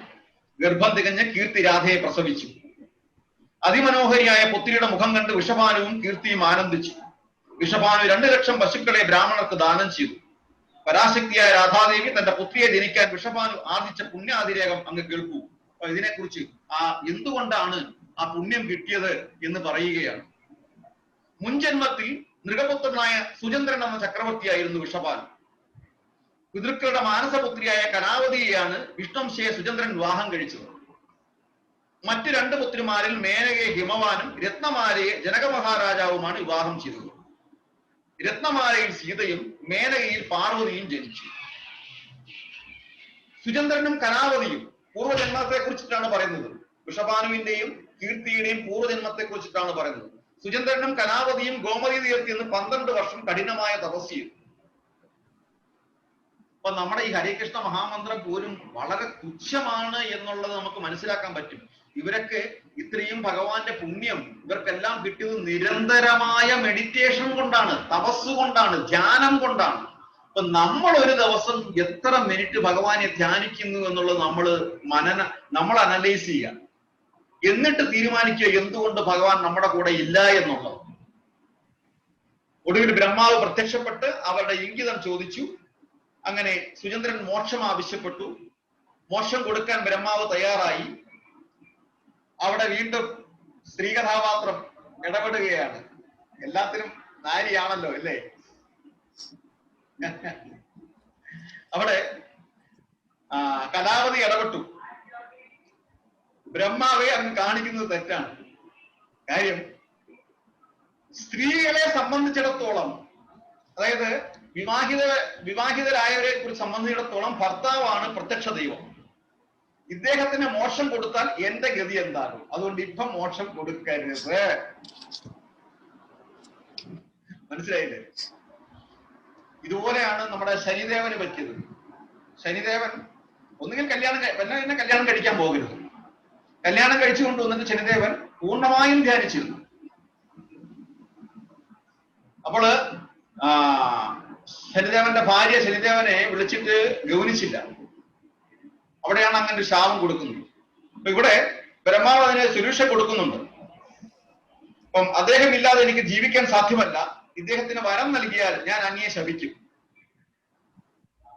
ഗർഭം തികഞ്ഞ് കീർത്തി രാധയെ പ്രസവിച്ചു. അതിമനോഹരിയായ പുത്രിയുടെ മുഖം കണ്ട് വിഷഭാനുവും കീർത്തിയും ആനന്ദിച്ചു. വിഷഭാനു 2 ലക്ഷം പശുക്കളെ ബ്രാഹ്മണർക്ക് ദാനം ചെയ്തു. പരാശക്തിയായ രാധാദേവി തന്റെ പുത്രിയെ ജനിക്കാൻ വിഷഭാനു ആർജിച്ച പുണ്യാതിരേകം അങ്ങ് കേൾക്കൂ. അപ്പൊ ഇതിനെക്കുറിച്ച് എന്തുകൊണ്ടാണ് ആ പുണ്യം കിട്ടിയത് എന്ന് പറയുകയാണ്. മുൻജന്മത്തിൽ നൃഗപുത്രനായ സുചന്ദ്രൻ എന്ന ചക്രവർത്തിയായിരുന്നു വിഷഭാനു. പിതൃക്കളുടെ മാനസപുത്രിയായ കലാവതിയെയാണ് വിഷ്ണുംശയെ സുചന്ദ്രൻ വിവാഹം കഴിച്ചത്. മറ്റു 2 പുത്രിമാരിൽ മേനകയെ ഹിമവാനും രത്നമാലയെ ജനക മഹാരാജാവുമാണ് വിവാഹം ചെയ്തത്. രത്നമാലയിൽ സീതയും മേനകയിൽ പാർവതിയും ജനിച്ചു. സുചന്ദ്രനും കലാവതിയും പൂർവ്വജന്മത്തെ കുറിച്ചിട്ടാണ് പറയുന്നത്. വിഷഭാനുവിന്റെയും കീർത്തിയുടെയും പൂർവ്വജന്മത്തെ കുറിച്ചിട്ടാണ് പറയുന്നത്. സുചന്ദ്രനും കലാവതിയും ഗോമതി തീരത്തിൽ നിന്ന് 12 വർഷം കഠിനമായ തപസ് ചെയ്തു. അപ്പൊ നമ്മുടെ ഈ ഹരേകൃഷ്ണ മഹാമന്ത്രം പോലും വളരെ തുച്ഛമാണ് എന്നുള്ളത് നമുക്ക് മനസ്സിലാക്കാൻ പറ്റും. ഇവരൊക്കെ ഇത്രയും ഭഗവാന്റെ പുണ്യം ഇവർക്കെല്ലാം കിട്ടിയത് നിരന്തരമായ മെഡിറ്റേഷൻ കൊണ്ടാണ്, തപസ് കൊണ്ടാണ്, ധ്യാനം കൊണ്ടാണ്. അപ്പൊ നമ്മൾ ഒരു ദിവസം എത്ര മിനിറ്റ് ഭഗവാനെ ധ്യാനിക്കുന്നു എന്നുള്ളത് നമ്മൾ അനലൈസ് ചെയ്യുക. എന്നിട്ട് തീരുമാനിക്കുക എന്തുകൊണ്ട് ഭഗവാൻ നമ്മുടെ കൂടെ ഇല്ല എന്നുള്ളത്. ഒടുവിൽ ബ്രഹ്മാവ് പ്രത്യക്ഷപ്പെട്ട് അവരുടെ ഇംഗിതം ചോദിച്ചു. അങ്ങനെ സുചന്ദ്രൻ മോക്ഷം ആവശ്യപ്പെട്ടു. മോക്ഷം കൊടുക്കാൻ ബ്രഹ്മാവ് തയ്യാറായി. അവിടെ വീണ്ടും സ്ത്രീ കഥാപാത്രം ഇടപെടുകയാണ്. എല്ലാത്തിനും നാരിയാണല്ലോ അല്ലേ? അവിടെ കലാവതി ഇടപെട്ടു. ബ്രഹ്മാവെ അങ്ങ് കാണിക്കുന്നത് തെറ്റാണ്. കാര്യം സ്ത്രീകളെ സംബന്ധിച്ചിടത്തോളം, അതായത് വിവാഹിതരായവരെ കുറിച്ച് സംബന്ധിച്ചിടത്തോളം ഭർത്താവാണ് പ്രത്യക്ഷ ദൈവം. ഇദ്ദേഹത്തിന് മോക്ഷം കൊടുത്താൽ എന്റെ ഗതി എന്താകും? അതുകൊണ്ട് ഇപ്പം മോക്ഷം കൊടുക്കരുത്. മനസ്സിലായില്ലേ? ഇതുപോലെയാണ് നമ്മുടെ ശനിദേവന് പറ്റിയത്. ശനിദേവൻ ഒന്നുകിൽ കല്യാണം കഴിക്കാൻ പോകരുത്. കല്യാണം കഴിച്ചുകൊണ്ട് വന്നിട്ട് ശനിദേവൻ പൂർണ്ണമായും ധ്യാനിച്ചിരുന്നു. അപ്പോള് ശനിദേവന്റെ ഭാര്യ ശനിദേവനെ വിളിച്ചിട്ട് ഗൗനിച്ചില്ല. അവിടെയാണ് അങ്ങനെ ഒരു ശാപം കൊടുക്കുന്നത്. അപ്പൊ ഇവിടെ ബ്രഹ്മാവ് അതിന് സൊല്യൂഷൻ കൊടുക്കുന്നുണ്ട്. അപ്പം അദ്ദേഹം ഇല്ലാതെ എനിക്ക് ജീവിക്കാൻ സാധ്യമല്ല. ഇദ്ദേഹത്തിന് വരം നൽകിയാൽ ഞാൻ അങ്ങയെ ശപിക്കും.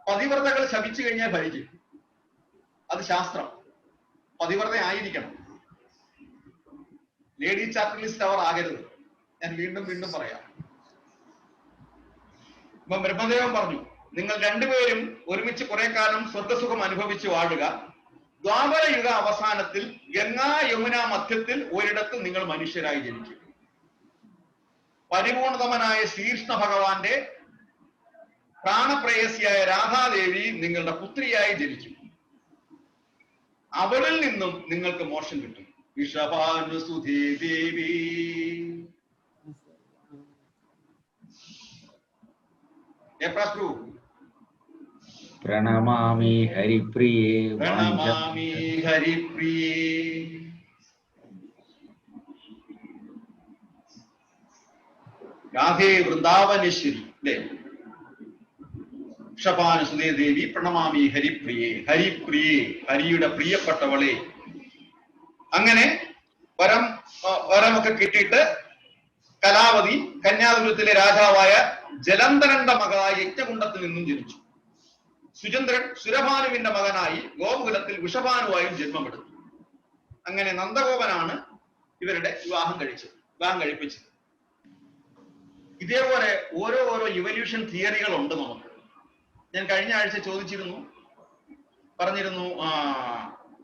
പതിവ്രതകൾ ശപിച്ചു കഴിഞ്ഞാൽ ഭരിക്കും. അത് ശാസ്ത്രം. പതിവ്രത ആയിരിക്കണം. ലേഡി ചാപ്റ്റർലിസ്റ്റ് അവർ ആകരുത്. ഞാൻ വീണ്ടും പറയാം. ഇപ്പം ബ്രഹ്മദേവൻ പറഞ്ഞു, നിങ്ങൾ രണ്ടുപേരും ഒരുമിച്ച് കുറെ കാലം സ്വർഗസുഖം അനുഭവിച്ച് വാഴുക. ദ്വാപര യുഗ അവസാനത്തിൽ ഗംഗാ യമുന മധ്യത്തിൽ ഒരിടത്ത് നിങ്ങൾ മനുഷ്യരായി ജനിക്കും. പരിപൂർണതമനായ ശ്രീകൃഷ്ണ ഭഗവാന്റെ പ്രാണപ്രേയസിയായ രാധാദേവി നിങ്ങളുടെ പുത്രിയായി ജനിക്കും. അവളിൽ നിന്നും നിങ്ങൾക്ക് മോക്ഷം കിട്ടും. വിഷഭാനുസുധേ ദേവി. പ്രണമാമി ഹരിപ്രിയേ. പ്രണമാമി ഹരിപ്രിയേ. രാധേ വൃന്ദാവനേശ്വരി അല്ലേ? ഷപാനുസുതേ ദേവി പ്രണമാമി ഹരിപ്രിയേ. ഹരിപ്രിയേ, ഹരിയുടെ പ്രിയപ്പെട്ടവളെ. അങ്ങനെ വരമൊക്കെ കിട്ടിയിട്ട് കലാവതി കന്യാകുലത്തിലെ രാജാവായ ജലന്ധരന്റെ മകളായ യജ്ഞകുണ്ടത്തിൽ നിന്നും ജനിച്ചു. സുചന്ദ്രൻ സുരഭാനുവിന്റെ മകനായി ഗോകുലത്തിൽ വിഷഭാനുവായും ജന്മമെടുത്തു. അങ്ങനെ നന്ദഗോപനാണ് ഇവരുടെ വിവാഹം കഴിപ്പിച്ചത്. ഇതേപോലെ ഓരോ ഇവല്യൂഷൻ തിയറികൾ ഉണ്ട് നമുക്ക്. ഞാൻ കഴിഞ്ഞ ആഴ്ച പറഞ്ഞിരുന്നു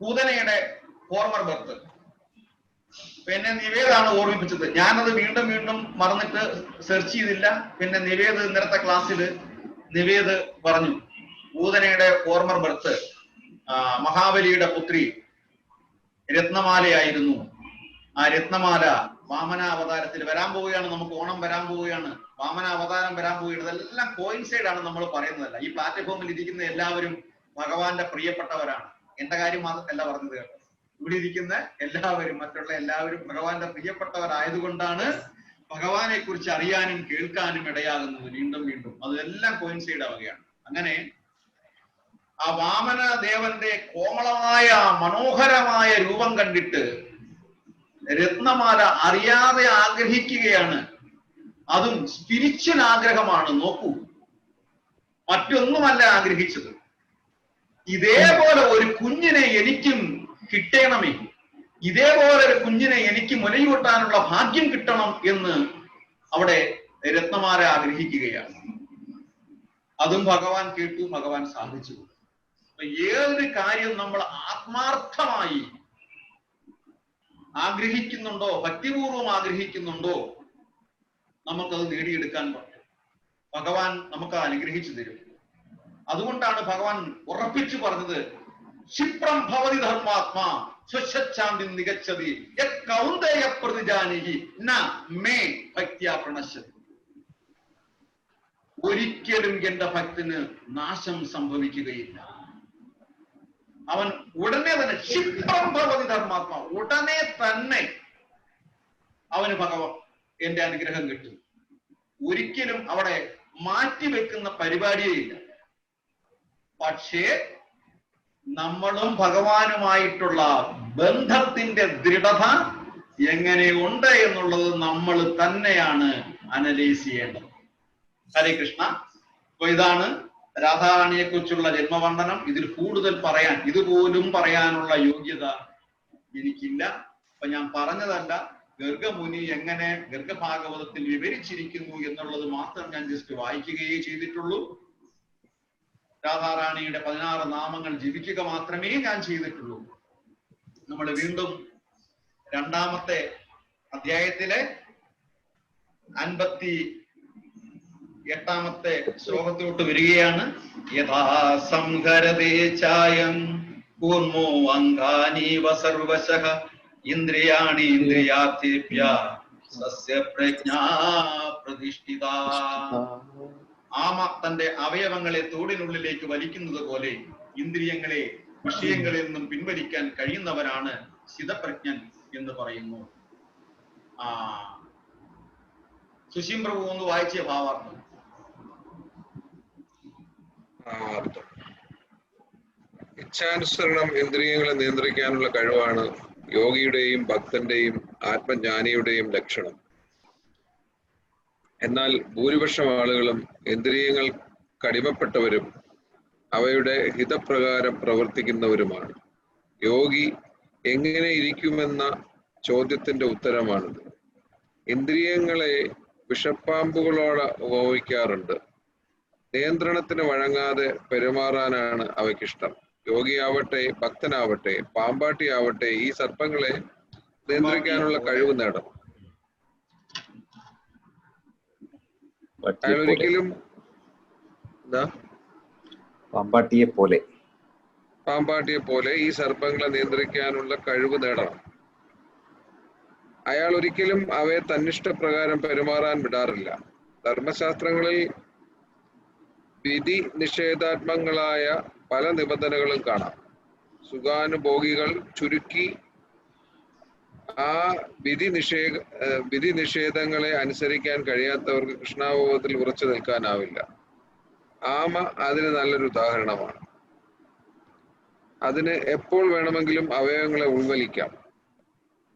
പൂതനയുടെ ഫോർമർ ബർത്ത്. പിന്നെ നിവേദാണ് ഓർമ്മിപ്പിച്ചത്. ഞാനത് വീണ്ടും മറന്നിട്ട് സെർച്ച് ചെയ്തില്ല. പിന്നെ നിവേദ് ഇന്നലത്തെ ക്ലാസ്സിൽ നിവേദ് പറഞ്ഞു പൂതനയുടെ ഫോർമർ ബർത്ത് മഹാബലിയുടെ പുത്രി രത്നമാലയായിരുന്നു. ആ രത്നമാല വാമനാവതാരത്തിൽ വരാൻ പോവുകയാണ്. നമുക്ക് ഓണം വരാൻ പോവുകയാണ്, വാമനാവതാരം വരാൻ പോവുകയാണ്. ഇതെല്ലാം കോയിൻസൈഡ് ആണ്, നമ്മൾ പറയുന്നതല്ല. ഈ പ്ലാറ്റ്ഫോമിൽ ഇരിക്കുന്ന എല്ലാവരും ഭഗവാന്റെ പ്രിയപ്പെട്ടവരാണ്. എന്റെ കാര്യം മാത്രമല്ല പറഞ്ഞത് കേട്ടോ. ഇവിടെ ഇരിക്കുന്ന എല്ലാവരും, മറ്റുള്ള എല്ലാവരും ഭഗവാന്റെ പ്രിയപ്പെട്ടവരായതുകൊണ്ടാണ് ഭഗവാനെ കുറിച്ച് അറിയാനും കേൾക്കാനും ഇടയാകുന്നത് വീണ്ടും വീണ്ടും. അതെല്ലാം കോയിൻസൈഡ് ആവുകയാണ്. അങ്ങനെ ആ വാമന ദേവന്റെ കോമളമായ മനോഹരമായ രൂപം കണ്ടിട്ട് രത്നമാല അറിയാതെ ആഗ്രഹിക്കുകയാണ്. അതും സ്പിരിച്വൽ ആഗ്രഹമാണ്. നോക്കൂ, മറ്റൊന്നുമല്ല ആഗ്രഹിച്ചത്. ഇതേപോലെ ഒരു കുഞ്ഞിനെ എനിക്കും കിട്ടണമേ, ഇതേപോലെ ഒരു കുഞ്ഞിനെ എനിക്ക് മുലയൂട്ടാനുള്ള ഭാഗ്യം കിട്ടണം എന്ന് അവിടെ രത്നമാല ആഗ്രഹിക്കുകയാണ്. അതും ഭഗവാൻ കേട്ടു, ഭഗവാൻ സാധിച്ചു. ഏതൊരു കാര്യം നമ്മൾ ആത്മാർത്ഥമായി ആഗ്രഹിക്കുന്നുണ്ടോ, ഭക്തിപൂർവം ആഗ്രഹിക്കുന്നുണ്ടോ, നമുക്കത് നേടിയെടുക്കാൻ പറ്റും. ഭഗവാൻ നമുക്ക് അനുഗ്രഹിച്ചു തരും. അതുകൊണ്ടാണ് ഭഗവാൻ ഉറപ്പിച്ചു പറഞ്ഞത്, ക്ഷിപ്രം ഭവതി ധർമാത്മാ സ്വച്ഛാന്തി നികച്ചതി കൗന്ദയ പ്രതിജാനിഹി ന മേ ഭക്ത്യാ പ്രണശ്യതി. ഒരിക്കലും എന്റെ ഭക്തന് നാശം സംഭവിക്കുകയില്ല. അവൻ ഉടനെ തന്നെ, ക്ഷിപ്രം ഭവതി ധർമാത്മാ, ഉടനെ തന്നെ അവന് ഭഗവാൻ എന്റെ അനുഗ്രഹം കിട്ടും. ഒരിക്കലും അവിടെ മാറ്റിവെക്കുന്ന പരിപാടിയേ ഇല്ല. പക്ഷേ നമ്മളും ഭഗവാനുമായിട്ടുള്ള ബന്ധത്തിന്റെ ദൃഢത എങ്ങനെയുണ്ട് എന്നുള്ളത് നമ്മൾ തന്നെയാണ് അനലൈസ് ചെയ്യേണ്ടത്. ഹരേ കൃഷ്ണ. അപ്പൊ ഇതാണ് രാധാറാണിയെ കുറിച്ചുള്ള ജന്മവർണ്ണനം. ഇതിൽ കൂടുതൽ പറയാൻ, ഇതുപോലും പറയാനുള്ള യോഗ്യത എനിക്കില്ല. അപ്പൊ ഞാൻ പറഞ്ഞതല്ല, ഗർഗമുനി എങ്ങനെ ഗർഗഭാഗവതത്തിൽ വിവരിച്ചിരിക്കുന്നു എന്നുള്ളത് മാത്രം ഞാൻ ജസ്റ്റ് വായിക്കുകയേ ചെയ്തിട്ടുള്ളൂ. രാധാറാണിയുടെ 16 നാമങ്ങൾ ജപിക്കുക മാത്രമേ ഞാൻ ചെയ്തിട്ടുള്ളൂ. നമ്മൾ വീണ്ടും 2-ാമത്തെ അധ്യായത്തിലെ 58-ാമത്തെ ശ്ലോകത്തോട്ട് വരികയാണ്. യഥാ സംഹരതേ ചായം കൂർമോ അംഗാനീവ സർവശഃ ഇന്ദ്രിയാണി ഇന്ദ്രിയാർത്ഥേഭ്യ സസ്യ പ്രജ്ഞാ പ്രതിഷ്ഠിത. ആമ തന്റെ അവയവങ്ങളെ തോടിനുള്ളിലേക്ക് വലിക്കുന്നത് പോലെ ഇന്ദ്രിയങ്ങളെ വിഷയങ്ങളിൽ നിന്നും പിൻവലിക്കാൻ കഴിയുന്നവരാണ് സ്ഥിതപ്രജ്ഞൻ എന്ന് പറയുന്നു. സുശീം പ്രഭു ഒന്ന് വായിച്ച ഭാവാർത്ഥം. ഇച്ഛാനുസരണം ഇന്ദ്രിയങ്ങളെ നിയന്ത്രിക്കാനുള്ള കഴിവാണ് യോഗിയുടെയും ഭക്തന്റെയും ആത്മജ്ഞാനിയുടെയും ലക്ഷണം. എന്നാൽ ഭൂരിപക്ഷം ആളുകളും ഇന്ദ്രിയങ്ങൾ കടിമപ്പെട്ടവരും അവയുടെ ഹിതപ്രകാരം പ്രവർത്തിക്കുന്നവരുമാണ്. യോഗി എങ്ങനെ ഇരിക്കുമെന്ന ചോദ്യത്തിന്റെ ഉത്തരമാണിത്. ഇന്ദ്രിയങ്ങളെ വിഷപ്പാമ്പുകളോട് ഉപയോഗിക്കാറുണ്ട്. നിയന്ത്രണത്തിന് വഴങ്ങാതെ പെരുമാറാനാണ് അവയ്ക്കിഷ്ടം. യോഗിയാവട്ടെ ഭക്തനാവട്ടെ പാമ്പാട്ടിയാവട്ടെ ഈ സർപ്പങ്ങളെ നിയന്ത്രിക്കാനുള്ള കഴിവ് നേടണം. അയാൾ ഒരിക്കലും പാമ്പാട്ടിയെ പോലെ ഈ സർപ്പങ്ങളെ നിയന്ത്രിക്കാനുള്ള കഴിവ് നേടണം. അയാൾ ഒരിക്കലും അവയെ തന്നിഷ്ടപ്രകാരം പെരുമാറാൻ വിടാറില്ല. ധർമ്മശാസ്ത്രങ്ങളിൽ വിധി നിഷേധാത്മകങ്ങളായ പല നിബന്ധനകളും കാണാം. സുഖാനുഭോഗികൾ ചുരുക്കി ആ വിധി നിഷേധങ്ങളെ അനുസരിക്കാൻ കഴിയാത്തവർക്ക് കൃഷ്ണാവബോധത്തിൽ ഉറച്ചു നിൽക്കാനാവില്ല. ആമ അതിന് നല്ലൊരു ഉദാഹരണമാണ്. അതിന് എപ്പോൾ വേണമെങ്കിലും അവയവങ്ങളെ ഉൾവലിക്കാം,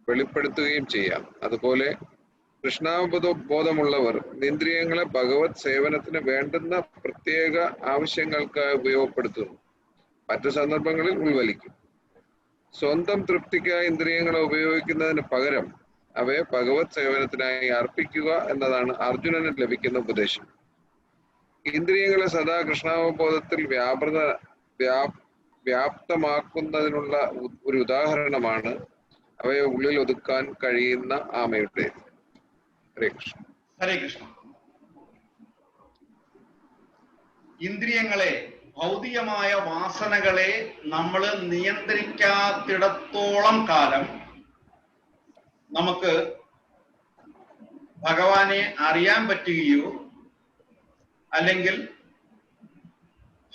വെളിപ്പെടുത്തുകയും ചെയ്യാം. അതുപോലെ കൃഷ്ണാവബോധമുള്ളവർ ഇന്ദ്രിയങ്ങളെ ഭഗവത് സേവനത്തിന് വേണ്ടുന്ന പ്രത്യേക ആവശ്യങ്ങൾക്കായി ഉപയോഗപ്പെടുത്തുന്നു. മറ്റു സന്ദർഭങ്ങളിൽ ഉൾവലിക്കും. സ്വന്തം തൃപ്തിക്കായി ഇന്ദ്രിയങ്ങളെ ഉപയോഗിക്കുന്നതിന് പകരം അവയെ ഭഗവത് സേവനത്തിനായി അർപ്പിക്കുക എന്നതാണ് അർജുനന് ലഭിക്കുന്ന ഉപദേശം. ഇന്ദ്രിയങ്ങളെ സദാ കൃഷ്ണാവബോധത്തിൽ വ്യാപ്തമാക്കുന്നതിനുള്ള ഒരു ഉദാഹരണമാണ് അവയെ ഉള്ളിൽ ഒതുക്കാൻ കഴിയുന്ന ആമയുടെ. ഹരേ കൃഷ്ണ. ഹരേ കൃഷ്ണ. ഇന്ദ്രിയങ്ങളെ ഭൗതികമായ വാസനകളെ നമ്മൾ നിയന്ത്രിക്കാത്തിടത്തോളം കാലം നമുക്ക് ഭഗവാനെ അറിയാൻ പറ്റുകയോ അല്ലെങ്കിൽ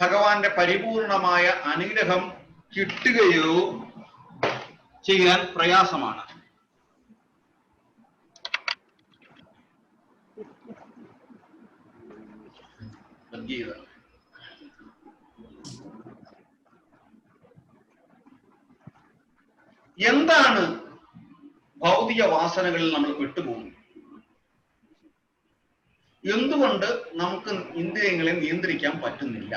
ഭഗവാന്റെ പരിപൂർണമായ അനുഗ്രഹം കിട്ടുകയോ ചെയ്യാൻ പ്രയാസമാണ്. എന്താണ് ഭൗതിക വാസനകളിൽ നമ്മൾ പെട്ടുപോകുന്നത്? എന്തുകൊണ്ട് നമുക്ക് ഇന്ദ്രിയങ്ങളെ നിയന്ത്രിക്കാൻ പറ്റുന്നില്ല?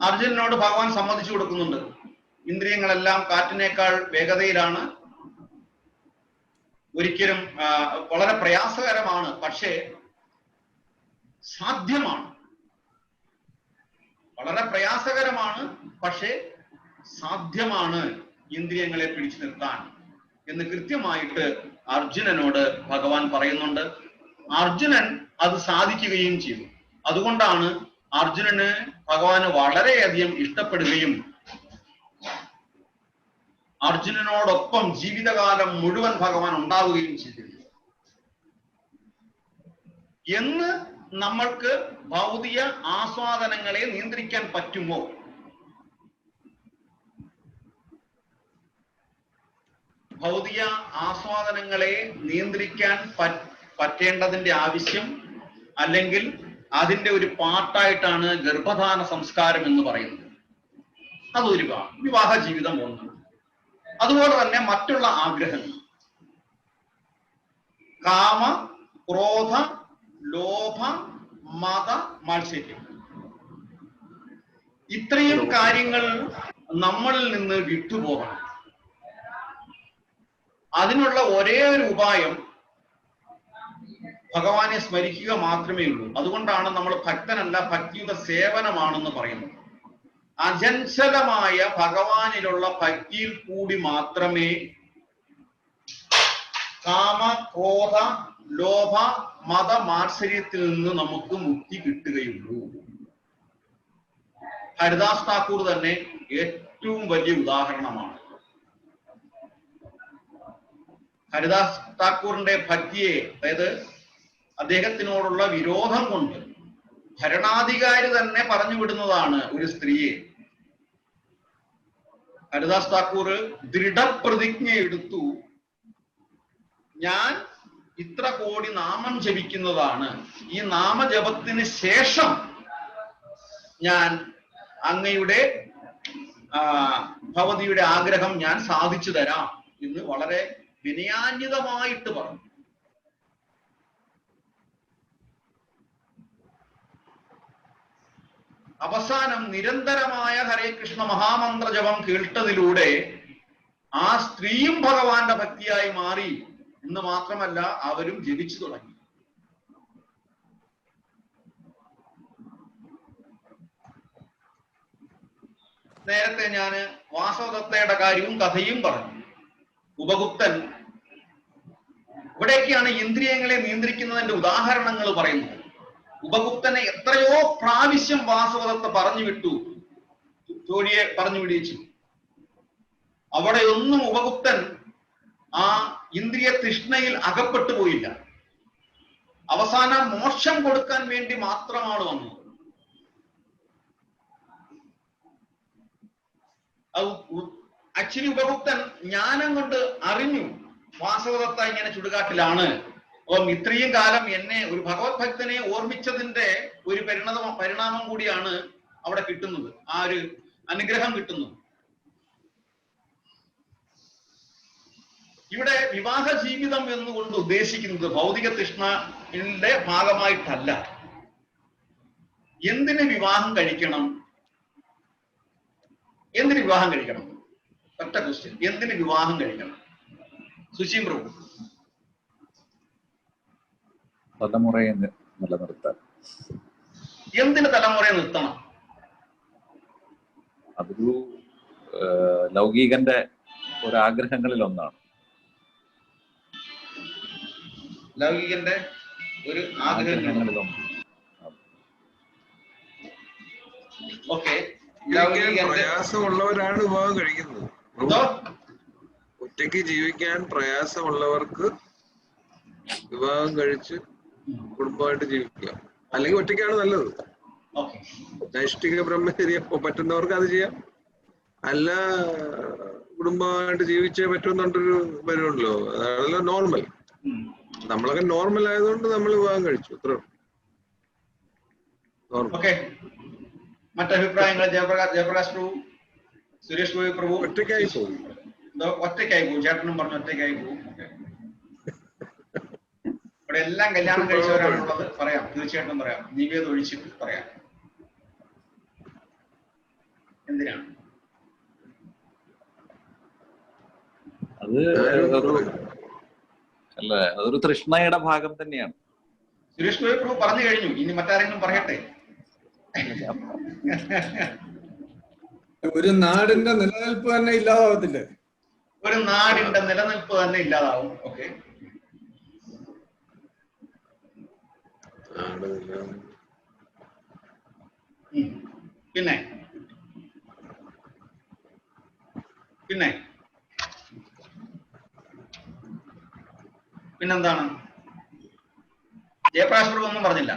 അർജുനനോട് ഭഗവാൻ സമ്മതിച്ചു കൊടുക്കുന്നുണ്ട്, ഇന്ദ്രിയങ്ങളെല്ലാം കാറ്റിനേക്കാൾ വേഗതയിലാണ്, ഒരിക്കലും വളരെ പ്രയാസകരമാണ്, പക്ഷേ സാധ്യമാണ്. വളരെ പ്രയാസകരമാണ്, പക്ഷേ സാധ്യമാണ് ഇന്ദ്രിയങ്ങളെ പിടിച്ചു നിർത്താൻ എന്ന് കൃത്യമായിട്ട് അർജുനനോട് ഭഗവാൻ പറയുന്നുണ്ട്. അർജുനൻ അത് സാധിക്കുകയും ചെയ്തു. അതുകൊണ്ടാണ് അർജുനന് ഭഗവാന് വളരെയധികം ഇഷ്ടപ്പെടുകയും അർജുനനോടൊപ്പം ജീവിതകാലം മുഴുവൻ ഭഗവാൻ ഉണ്ടാവുകയും ചെയ്തിരുന്നു. എന്ന് നമ്മൾക്ക് ഭൗതിക ആസ്വാദനങ്ങളെ നിയന്ത്രിക്കാൻ പറ്റുമോ? ഭൗതിക ആസ്വാദനങ്ങളെ നിയന്ത്രിക്കാൻ പറ്റേണ്ടതിന്റെ ആവശ്യം, അല്ലെങ്കിൽ അതിന്റെ ഒരു പാർട്ടായിട്ടാണ് ഗർഭധാന സംസ്കാരം എന്ന് പറയുന്നത്. അതൊരു വിവാഹ ജീവിതം ഒന്ന്. അതുപോലെ തന്നെ മറ്റുള്ള ആഗ്രഹങ്ങൾ, കാമ, ക്രോധ, ലോഭ, മത, മാത്സര്യം, ഇത്രയും കാര്യങ്ങൾ നമ്മളിൽ നിന്ന് വിട്ടുപോകണം. അതിനുള്ള ഒരേ ഒരു ഉപായം ഭഗവാനെ സ്മരിക്കുക മാത്രമേ ഉള്ളൂ. അതുകൊണ്ടാണ് നമ്മൾ ഭക്തനല്ല, ഭക്തിയുടെ സേവനമാണെന്ന് പറയുന്നത്. അചഞ്ചലമായ ഭഗവാനിലുള്ള ഭക്തിയിൽ കൂടി മാത്രമേ കാമ, ക്രോധ, ലോഭ, മത, മാത്സര്യത്തിൽ നിന്ന് നമുക്ക് മുക്തി കിട്ടുകയുള്ളൂ. ഹരിദാസ് താക്കൂർ തന്നെ ഏറ്റവും വലിയ ഉദാഹരണമാണ്. ഹരിദാസ് താക്കൂറിന്റെ ഭക്തിയെ, അതായത് അദ്ദേഹത്തിനോടുള്ള വിരോധം കൊണ്ട് ഭരണാധികാരി തന്നെ പറഞ്ഞു വിടുന്നതാണ് ഒരു സ്ത്രീയെ. ഹരിദാസ് താക്കൂർ ദൃഢപ്രതിജ്ഞ എടുത്തു, ഞാൻ ഇത്ര കോടി നാമം ജപിക്കുന്നതാണ്, ഈ നാമജപത്തിന് ശേഷം ഞാൻ അങ്ങയുടെ ഭഗവതിയുടെ ആഗ്രഹം ഞാൻ സാധിച്ചു തരാം എന്ന് വളരെ വിനയാന്വിതമായിട്ട് പറഞ്ഞു. അവസാനം നിരന്തരമായ ഹരേ കൃഷ്ണ മഹാമന്ത്ര ജപം കേട്ടതിലൂടെ ആ സ്ത്രീയും ഭഗവാന്റെ ഭക്തിയായി മാറി എന്ന് മാത്രമല്ല, അവരും ജപിച്ചു തുടങ്ങി. നേരത്തെ ഞാൻ വാസവദത്തയുടെ കാര്യവും കഥയും പറഞ്ഞു. ഉപഗുപ്തൻ, ഇവിടേക്കാണ് ഇന്ദ്രിയങ്ങളെ നിയന്ത്രിക്കുന്നതിന്റെ ഉദാഹരണങ്ങൾ പറയുന്നത്. ഉപഗുപ്തനെ എത്രയോ പ്രാവശ്യം വാസവദത്ത പറഞ്ഞു വിട്ടു, ജോലിയെ പറഞ്ഞു വിടിയിച്ചു. അവിടെ ഒന്നും ഉപഗുപ്തൻ ആ ഇന്ദ്രിയ തൃഷ്ണയിൽ അകപ്പെട്ടു പോയില്ല. അവസാനം മോക്ഷം കൊടുക്കാൻ വേണ്ടി മാത്രമാണ് വന്നത്. ആക്ച്വലി ഉപഗുപ്തൻ ജ്ഞാനം കൊണ്ട് അറിഞ്ഞു വാസവദത്ത ഇങ്ങനെ ചുടുകാട്ടിലാണ്, അപ്പം ഇത്രയും കാലം എന്നെ ഒരു ഭഗവത് ഭക്തനെ ഓർമ്മിച്ചതിന്റെ ഒരു പരിണാമം കൂടിയാണ് അവിടെ കിട്ടുന്നത്, ആ ഒരു അനുഗ്രഹം കിട്ടുന്നത്. ഇവിടെ വിവാഹ ജീവിതം എന്നുകൊണ്ട് ഉദ്ദേശിക്കുന്നത് ഭൗതിക തൃഷ്ണയുടെ ഭാഗമായിട്ടല്ല. എന്തിന് വിവാഹം കഴിക്കണം? എന്തിന് വിവാഹം കഴിക്കണം? ഒറ്റ ക്വസ്റ്റ്യൻ, എന്തിന് വിവാഹം കഴിക്കണം? സുശീം പ്രഭു. തലമുറയെ നിലനിർത്താൻ. എന്തിന് തലമുറയെ നിർത്തണം? അതൊരു ലൗകികന്റെ ഒരാഗ്രഹങ്ങളിൽ ഒന്നാണ്. ലൗകികന്റെ ഒരു ആഗ്രഹങ്ങളിൽ. ഓക്കെ, ജീവിക്കാൻ പ്രയാസമുള്ളവരാണ് വിവാഹം കഴിക്കുന്നത്. എന്തോ ഒറ്റയ്ക്ക് ജീവിക്കാൻ പ്രയാസമുള്ളവർക്ക് വിവാഹം കഴിച്ച് കുടുംബമായിട്ട് ജീവിക്കുക, അല്ലെങ്കിൽ ഒറ്റയ്ക്കാണ് നല്ലത്. ഓക്കെ, നൈഷ്ഠിക ബ്രഹ്മചര്യം പറ്റുന്നവർക്ക് അത് ചെയ്യാം. അല്ല, കുടുംബമായിട്ട് ജീവിച്ചേ പറ്റുമെന്നുണ്ടൊരു വരുമല്ലോ, അതാണല്ലോ നോർമൽ. നമ്മളൊക്കെ നോർമൽ ആയതുകൊണ്ട് നമ്മൾ വിവാഹം കഴിച്ചു, അത്ര. ഓക്കെ. മറ്റഭിപ്രായങ്ങൾ? ജയപ്രകാശ് പ്രഭു, സുരേഷ് ഗോപി പ്രഭു. ഒറ്റയ്ക്കായി പോകും. ഒറ്റയ്ക്കായി പോകും. ചേട്ടനും പറഞ്ഞു ഒറ്റയ്ക്കായി പോകും. ഇവിടെ എല്ലാം കല്യാണം കഴിച്ചവരാണുള്ളത്. പറയാം, തീർച്ചയായിട്ടും പറയാം. നിവേദ ഒഴിച്ചിട്ട് പറയാം. എന്തിനാണ് അത്? അല്ല, അതൊരു തൃഷ്ണയുടെ ഭാഗം തന്നെയാണ്. സുരേഷ് ഗോപി പ്രഭു പറഞ്ഞു കഴിഞ്ഞു. ഇനി മറ്റാരെങ്കിലും പറയട്ടെ? ഒരു നാടിന്റെ നിലനിൽപ്പ് തന്നെ ഇല്ലാതാവത്തില്ലേ? ഒരു നാടിന്റെ നിലനിൽപ്പ് തന്നെ ഇല്ലാതാവും. ഓക്കെ, പിന്നെ പിന്നെ പിന്നെന്താണ്? ജയപ്രകാശ് പ്രഭു ഒന്നും പറഞ്ഞില്ല.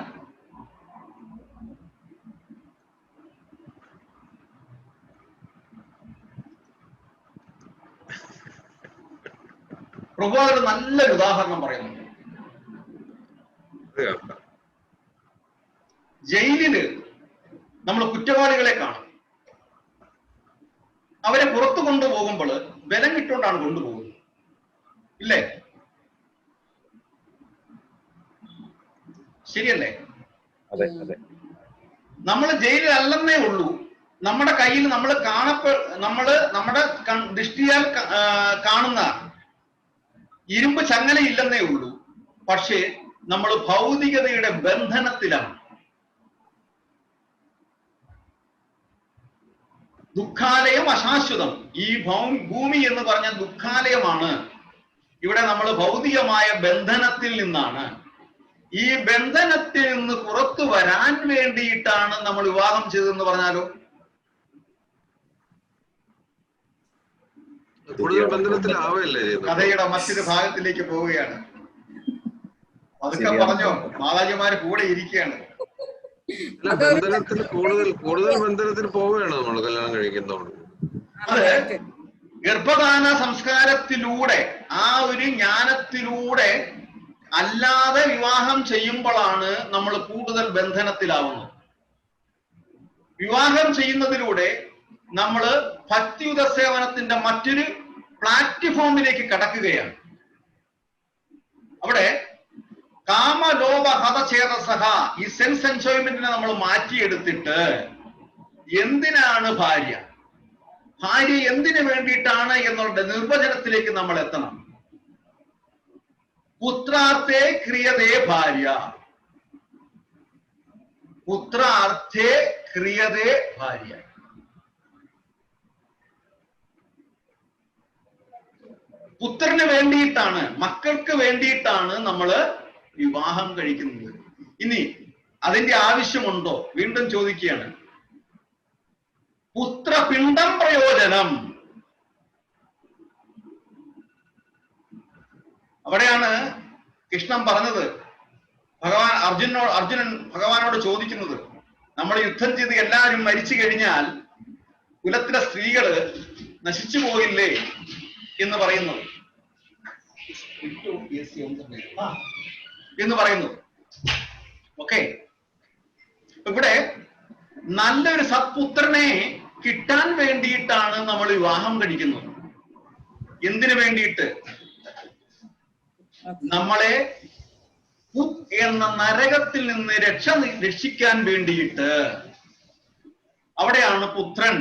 പ്രഭു അതൊരു നല്ലൊരു ഉദാഹരണം പറയുന്നുണ്ട്. ജയിലില് നമ്മൾ കുറ്റവാളികളെ കാണും. അവരെ പുറത്തു കൊണ്ടുപോകുമ്പോൾ ബലം ഇട്ടുകൊണ്ടാണ് കൊണ്ടുപോകുന്നത്, ഇല്ലേ? ശരിയല്ലേ? അതെ അതെ. നമ്മൾ ജയിലിൽ അല്ലെന്നേ ഉള്ളൂ. നമ്മുടെ കയ്യിൽ നമ്മൾ നമ്മുടെ ദൃഷ്ടിയാൽ കാണുന്ന ഇരുമ്പ് ചങ്ങലയില്ലെന്നേ ഉള്ളൂ. പക്ഷേ നമ്മൾ ഭൗതികതയുടെ ബന്ധനത്തിലാണ്. ദുഃഖാലയം അശാശ്വതം. ഈ ഭൂമി എന്ന് പറഞ്ഞ ദുഃഖാലയമാണ്. ഇവിടെ നമ്മൾ ഭൗതികമായ ബന്ധനത്തിൽ നിന്നാണ്. ഈ ബന്ധനത്തിൽ നിന്ന് പുറത്തു വരാൻ വേണ്ടിയിട്ടാണ് നമ്മൾ വിവാഹം ചെയ്തതെന്ന് പറഞ്ഞാലോ? കഥയുടെ മറ്റൊരു ഭാഗത്തിലേക്ക് പോവുകയാണ്. അതൊക്കെ പറഞ്ഞോ, മാതാജിമാര് കൂടെ ഇരിക്കുകയാണ്. കൂടുതൽ ബന്ധനത്തിൽ പോവുകയാണ് നമ്മൾ കല്യാണം കഴിക്കുന്നതോട്. അത് ഗർഭധാന സംസ്കാരത്തിലൂടെ, ആ ഒരു ജ്ഞാനത്തിലൂടെ അല്ലാതെ വിവാഹം ചെയ്യുമ്പോഴാണ് നമ്മൾ കൂടുതൽ ബന്ധനത്തിലാവുന്നത്. വിവാഹം ചെയ്യുന്നതിലൂടെ നമ്മൾ ഭക്തിയുത സേവനത്തിന്റെ മറ്റൊരു പ്ലാറ്റ്ഫോമിലേക്ക് കടക്കുകയാണ്. അവിടെ കാമലോഭ ഹതഛേദസഹ, ഈ സെൻസ് എൻജോയ്മെന്റിനെ നമ്മൾ മാറ്റിയെടുത്തിട്ട് എന്തിനാണ് ഭാര്യ എന്തിനു വേണ്ടിയിട്ടാണ് എന്നുള്ള നിർവചനത്തിലേക്ക് നമ്മൾ എത്തണം. പുത്രാർത്ഥേ ക്രിയതേ ഭാര്യ, പുത്രാർത്ഥേ ക്രിയതേ ഭാര്യ. പുത്രന് വേണ്ടിയിട്ടാണ്, മക്കൾക്ക് വേണ്ടിയിട്ടാണ് നമ്മൾ വിവാഹം കഴിക്കുന്നത്. ഇനി അതിന്റെ ആവശ്യമുണ്ടോ? വീണ്ടും ചോദിക്കുകയാണ്. പുത്രപിണ്ഡം പ്രയോജനം. അവിടെയാണ് കൃഷ്ണൻ പറഞ്ഞത്, അർജുനൻ ഭഗവാനോട് ചോദിക്കുന്നത്, നമ്മൾ യുദ്ധം ചെയ്ത് എല്ലാവരും മരിച്ചു കഴിഞ്ഞാൽ കുലത്തിലെ സ്ത്രീകള് നശിച്ചു പോയില്ലേ എന്ന് പറയുന്നത്, എന്ന് പറയുന്നു. ഓക്കെ, ഇവിടെ നല്ലൊരു സത്പുത്രനെ കിട്ടാൻ വേണ്ടിയിട്ടാണ് നമ്മൾ വിവാഹം കഴിക്കുന്നത്. എന്തിനു വേണ്ടിയിട്ട്? നമ്മളെ എന്ന നരകത്തിൽ നിന്ന് രക്ഷിക്കാൻ വേണ്ടിയിട്ട്. അവിടെയാണ് പുത്രൻ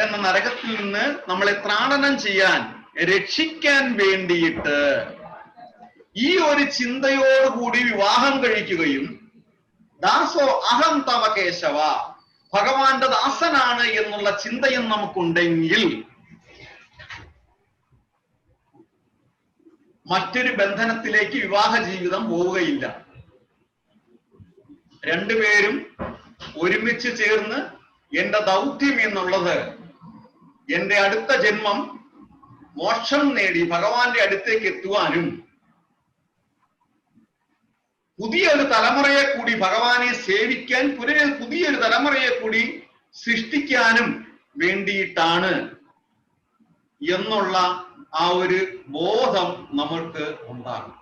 എന്ന നരകത്തിൽ നിന്ന് നമ്മളെ ത്രാടനം ചെയ്യാൻ, രക്ഷിക്കാൻ വേണ്ടിയിട്ട് ഈ ഒരു ചിന്തയോടുകൂടി വിവാഹം കഴിക്കുകയും, ദാസോ അഹം തവ കേശവ, ഭഗവാന്റെ ദാസനാണ് എന്നുള്ള ചിന്തയും നമുക്കുണ്ടെങ്കിൽ മറ്റൊരു ബന്ധനത്തിലേക്ക് വിവാഹ ജീവിതം പോവുകയില്ല. രണ്ടുപേരും ഒരുമിച്ച് ചേർന്ന് എന്റെ ദൗത്യം എന്നുള്ളത് എന്റെ അടുത്ത ജന്മം മോക്ഷം നേടി ഭഗവാന്റെ അടുത്തേക്ക് എത്തുവാനും പുതിയൊരു തലമുറയെ കൂടി ഭഗവാനെ സേവിക്കാൻ പുതിയൊരു തലമുറയെ കൂടി സൃഷ്ടിക്കാനും വേണ്ടിയിട്ടാണ് എന്നുള്ള ആ ഒരു ബോധം നമ്മൾക്ക് ഉണ്ടാകും.